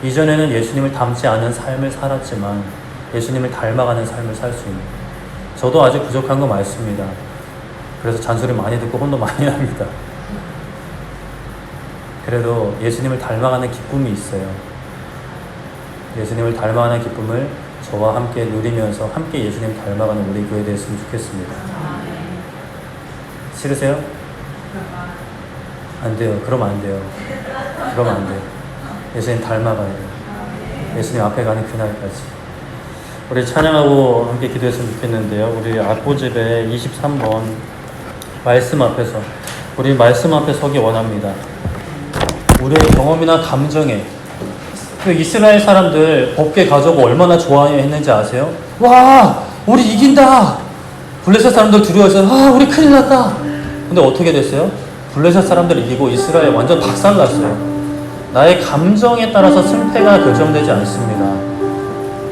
이전에는 예수님을 닮지 않은 삶을 살았지만 예수님을 닮아가는 삶을 살 수 있는, 저도 아직 부족한 거 많습니다. 그래서 잔소리 많이 듣고 혼도 많이 납니다. 그래도 예수님을 닮아가는 기쁨이 있어요. 예수님을 닮아가는 기쁨을 저와 함께 누리면서 함께 예수님 닮아가는 우리 교회 됐으면 좋겠습니다. 싫으세요? 안 돼요. 그러면 안 돼요. 그러면 안 돼요. 예수님 닮아가야 돼요. 예수님 앞에 가는 그날까지. 우리 찬양하고 함께 기도했으면 좋겠는데요. 우리 악보집에 23번 말씀 앞에서, 우리 말씀 앞에 서기 원합니다. 우리의 경험이나 감정에, 그 이스라엘 사람들 법궤 가져오고 얼마나 좋아했는지 아세요? 와, 우리 이긴다. 블레셋 사람들 두려워해서 우리 큰일 났다. 근데 어떻게 됐어요? 블레셋 사람들 이기고 이스라엘 완전 박살났어요. 나의 감정에 따라서 승패가 결정되지 않습니다.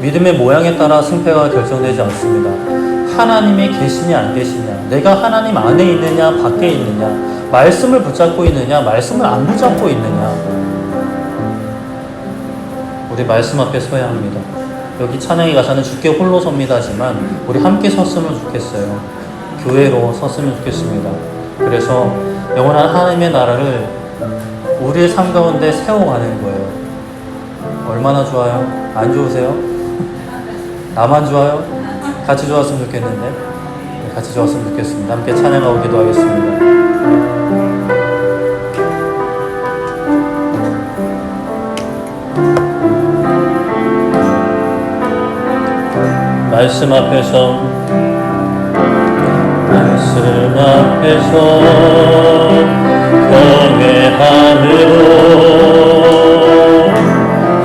믿음의 모양에 따라 승패가 결정되지 않습니다. 하나님이 계시냐 안 계시냐, 내가 하나님 안에 있느냐 밖에 있느냐, 말씀을 붙잡고 있느냐 말씀을 안 붙잡고 있느냐, 우리 말씀 앞에 서야 합니다. 여기 찬양의 가사는 주께 홀로 섭니다지만 우리 함께 섰으면 좋겠어요. 교회로 섰으면 좋겠습니다. 그래서 영원한 하나님의 나라를 우리의 삶 가운데 세워가는 거예요. 얼마나 좋아요? 안 좋으세요? 나만 좋아요? 같이 좋았으면 좋겠는데, 같이 좋았으면 좋겠습니다. 함께 찬양하고 기도하겠습니다. 말씀 앞에서 경외함으로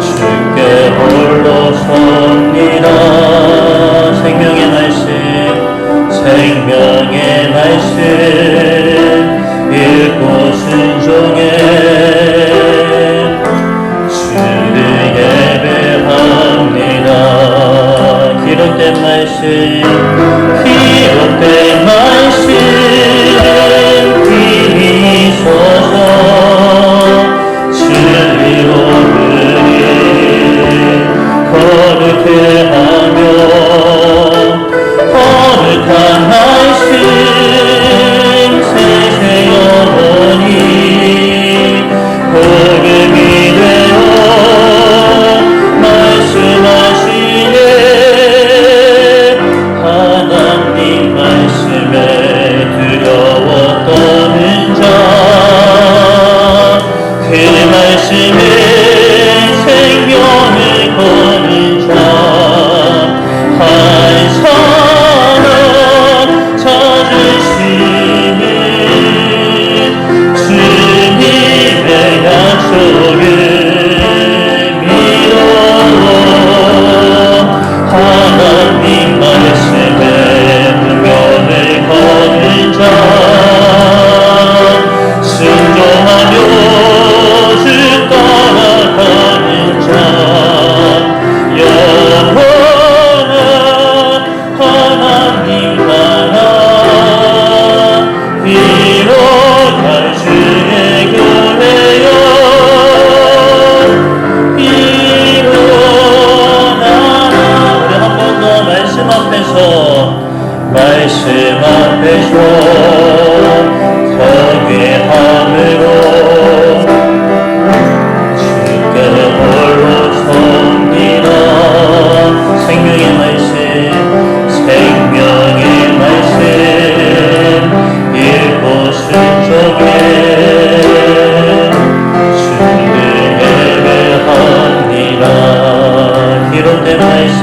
주께 홀로 섭니다. 생명의 말씀 읽고 순종해 주를 예배합니다. 기록된 말씀 비소서. 진리로 우리 거룩해 하며 거룩한 말씀 세세 영원히 복음이 되어 말씀하시네. 하나님 말씀에 두려워 떠는 자, 그 말씀에 생명을 거는 자 한 사람 찾으시는 주님의 약속을 믿어 하나님 말씀에 운명을 거는 자 순종하며 주 따라가는 자 영원한 하나님 나라 이뤄갈 주의 교회여 일어나라. 우리 한 번 더 말씀 앞에서 경외함으로 주께 홀로 섭니다. 생명의 말씀 읽고 순종 말씀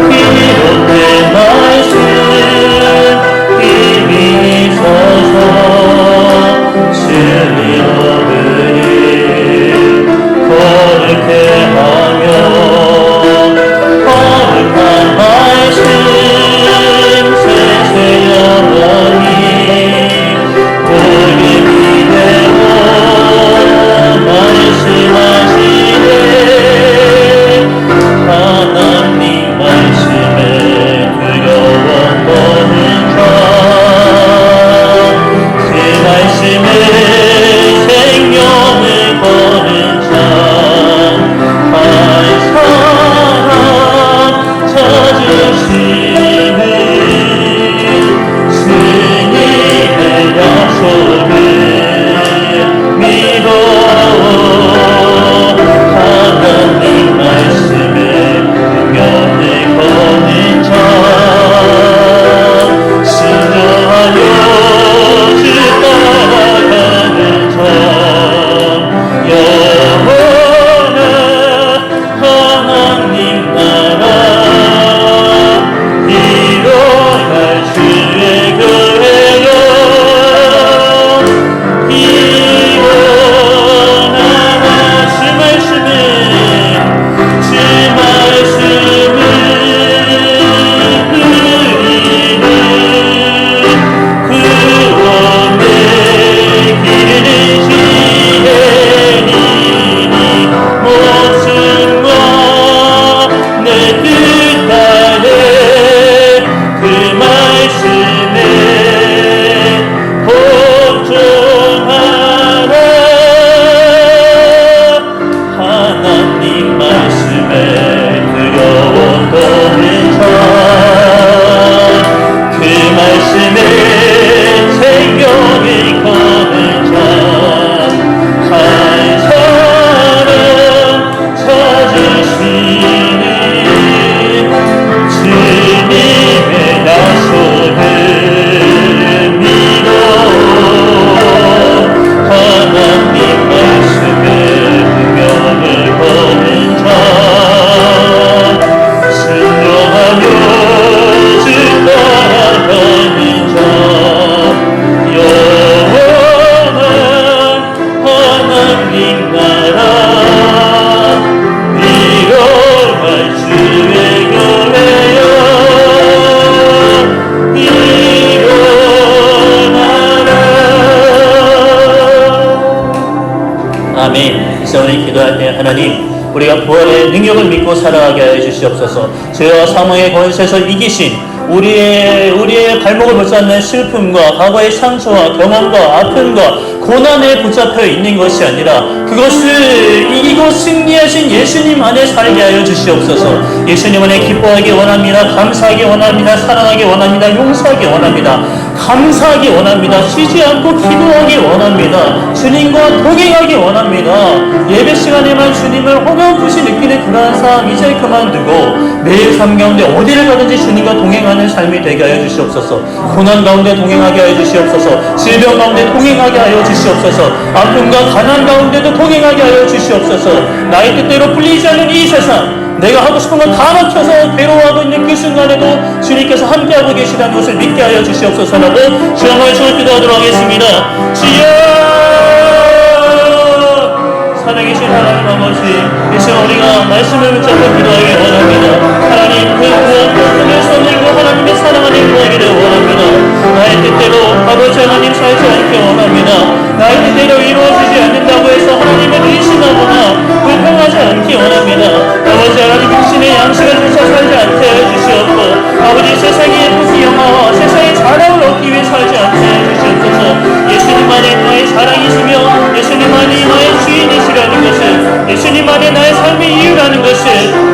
기록된 말씀 힘이 있어서 진리로 그리 거룩해 하며 거룩한 말씀 세세 영원히 우리 믿음으로 말씀하시네 하나님 말씀에 두려워 떠는 자 그 말씀에 생명을 거는 자 한 사람 찾으시는 주님의 약속을 믿어 하나님 말씀에 능력을 거는 자 순종하여 주 따라가는 자 영원한 하나님 나라 이뤄갈 주의 교회여 이원하나 주 말씀은 우리는 구원의 길을 지혜리니 목숨과 내 뜻 아래 그 말씀에 복종하라 하나님 말씀에 두려워 떠는 자 그 말씀에 생명을 거는 자 한 사람 찾으시는 주님의 약속을 믿어 하나님 말씀에 능력을 거는 자 순종하며 주 따라가는 자 영원한 하나님 나라 이뤄갈 주의 교회여 일어나라. 아멘. 이제 우리 기도할 때 하나님 우리가 부활의 능력을 믿고 살아가게 하여 주시옵소서. 죄와 사망의 권세에서 이기신 우리의 발목을 붙잡는 슬픔과 과거의 상처와 경험과 아픔과 고난에 붙잡혀 있는 것이 아니라 그것을 이기고 승리하신 예수님 안에 살게 하여 주시옵소서. 예수님 안에 기뻐하기 원합니다. 감사하기 원합니다. 사랑하기 원합니다. 용서하기 원합니다. 감사하기 원합니다. 쉬지 않고 기도하기 원합니다. 주님과 동행하기 원합니다. 예배 시간에만 주님을 호감없이 느끼는 그러한 삶 이제 그만두고 매일 삶 가운데 어디를 가든지 주님과 동행하는 삶이 되게 하여 주시옵소서. 고난 가운데 동행하게 하여 주시옵소서. 질병 가운데 동행하게 하여 주시옵소서. 아픔과 가난 가운데도 동행하게 하여 주시옵소서. 나의 뜻대로 풀리지 않는 이 세상 내가 하고 싶은 건 다 막혀서 괴로워하고 있는 그 순간에도 주님께서 함께하고 계시다는 것을 믿게 하여 주시옵소서라고 주여 말씀을 기도하도록 하겠습니다. 주여 살아계신 하나님 아버지 이 시간 우리가 말씀을 붙잡고 기도하기 원합니다. 하나님 그 무엇도 끊을 수 없는 그 하나님의 사랑 안에 구하기를 원합니다. 나의 뜻대로 아버지 하나님 살지 않기 원합니다. 나의 뜻대로 이루어지지 않는다고 해서 하나님을 의심하거나 불평하지 않기 원합니다. 아버지 하나님 당신의 양식을 쫓아 살지 않게 해주시옵고 아버지 세상의 예쁜 영화와 세상의 자랑을 얻기 위해 살지 않게 해주시옵소서. 예수님만이 나의 자랑이시며 예수님만이 나의 주인이시라는 것을 예수님만이 나의 삶의 이유라는 것을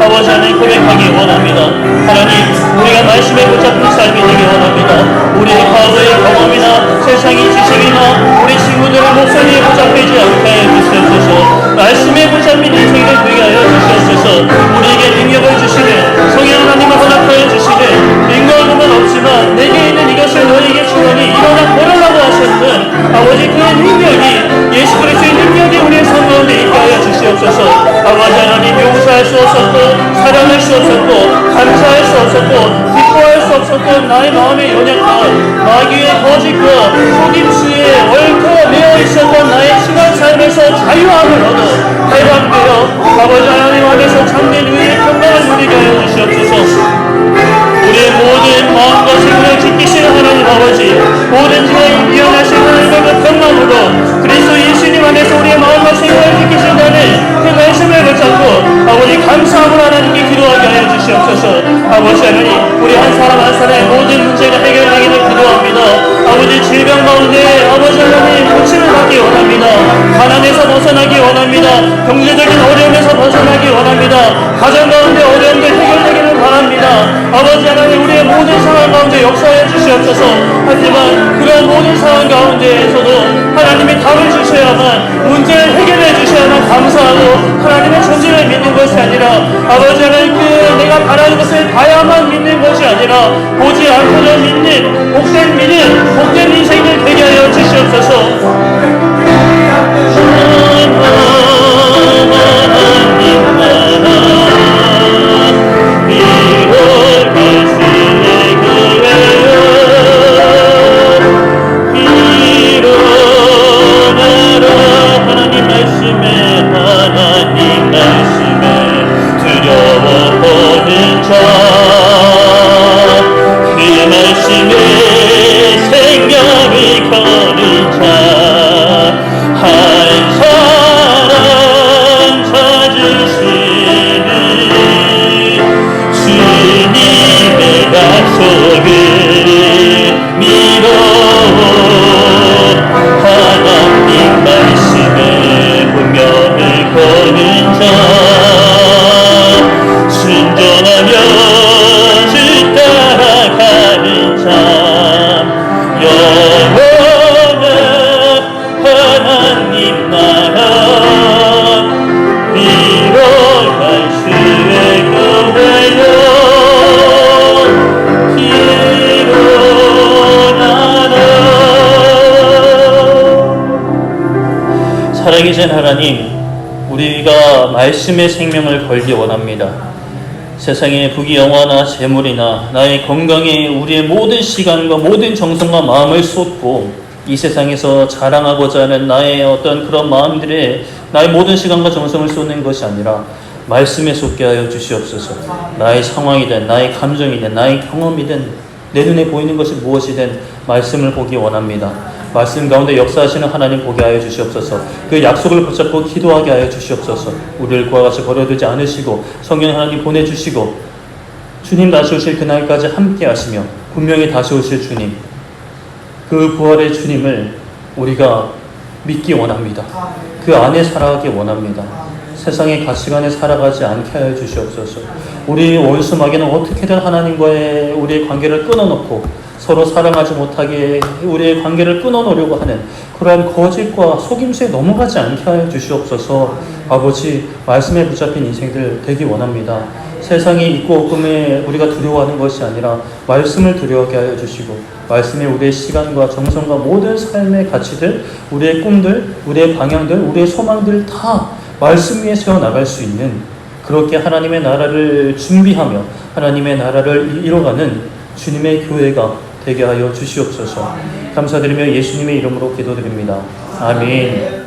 아버지 하나님 고백하기 원합니다. 하나님 우리가 말씀에 붙잡힌 삶이 되기 원합니다. 우리의 과거의 경험이나 세상의 지식이나 우리 친구들의 목소리에 붙잡히지 않게 해주시옵소서. 말씀에 붙잡힌 인생을 되게 하여 주시옵소서. 우리에게 능력을 주시는 성령 하나님을 허락하여 주시는 인과함은 없지만 내게 있는 이것을 너에게 주노니 일어나 걸으라고 하셨던 아버지 그 능력이 예수 그리스도의 능력이 우리의 삶 가운데 있게 하여 주시옵소서. 아버지 하나님 용서할 수 없었고 자랑할 수 없었고 감사할 수 없었고 기뻐할 수 없었던 나의 마음의 연약함, 마귀의 거짓과 속임수에 얽혀 매어 있었던 나의 신앙 삶에서 자유함을 얻어 해방되어 아버지 하나님 안에서 참된 의의 평강을 누리게 하여 주시옵소서. 우리의 모든 마음과 생각을 지키시는 하나님 아버지, 모든 지혜에 미안하신 하나님의 그 평강으로 그리스도 예수님 안에서 우리의 마음과 생각을 지키신다는 그 말씀을 붙잡고 아버지 감사함을 하나님께 기도하게 하여 주시옵소서. 아버지 하나님, 우리 한 사람 한 사람의 모든 문제가 해결되기를 기도합니다. 아버지 질병 가운데 아버지 하나님 고침을 받기 원합니다. 가난에서 벗어나기 원합니다. 경제적인 어려움에서 벗어나기 원합니다. 가정 가운데 어려움들 해결되기를 바랍니다. 아버지 하나님, 우리의 모든 상황 가운데 역사해 주시옵소서. 하지만 그런 모든 상황 가운데에서도 하나님이 답을 주셔야만, 문제를 해결해 주셔야만 감사하고 하나님의 존재를 믿는 것이 아니라 아버지 하나님, 내가 바라는 것을 봐야만 믿는 것이 아니라 보지 않고도 믿는 복된 믿음, 복된 인생을 되게 하여 주시옵소서. 살아계신 하나님, 우리가 말씀의 생명을 걸기 원합니다. 세상의 부귀영화나 재물이나 나의 건강에 우리의 모든 시간과 모든 정성과 마음을 쏟고 이 세상에서 자랑하고자 하는 나의 어떤 그런 마음들에 나의 모든 시간과 정성을 쏟는 것이 아니라 말씀에 쏟게 하여 주시옵소서. 나의 상황이든 나의 감정이든 나의 경험이든 내 눈에 보이는 것이 무엇이든 말씀을 보기 원합니다. 말씀 가운데 역사하시는 하나님 보게 하여 주시옵소서. 그 약속을 붙잡고 기도하게 하여 주시옵소서. 우리를 그와 같이 버려두지 않으시고 성령 하나님 보내주시고 주님 다시 오실 그날까지 함께 하시며 분명히 다시 오실 주님, 그 부활의 주님을 우리가 믿기 원합니다. 그 안에 살아가기 원합니다. 세상의 가치관에 살아가지 않게 하여 주시옵소서. 우리 원수 마귀는 어떻게든 하나님과의 우리의 관계를 끊어놓고 서로 사랑하지 못하게 우리의 관계를 끊어놓으려고 하는 그러한 거짓과 속임수에 넘어가지 않게 하여 주시옵소서. 아버지, 말씀에 붙잡힌 인생들 되기 원합니다. 세상이 있고 없음에 우리가 두려워하는 것이 아니라 말씀을 두려워하게 하여 주시고 말씀에 우리의 시간과 정성과 모든 삶의 가치들, 우리의 꿈들, 우리의 방향들, 우리의 소망들 다 말씀 위에 세워나갈 수 있는, 그렇게 하나님의 나라를 준비하며 하나님의 나라를 이뤄가는 주님의 교회가 되게 하여 주시옵소서. 감사드리며 예수님의 이름으로 기도드립니다. 아멘.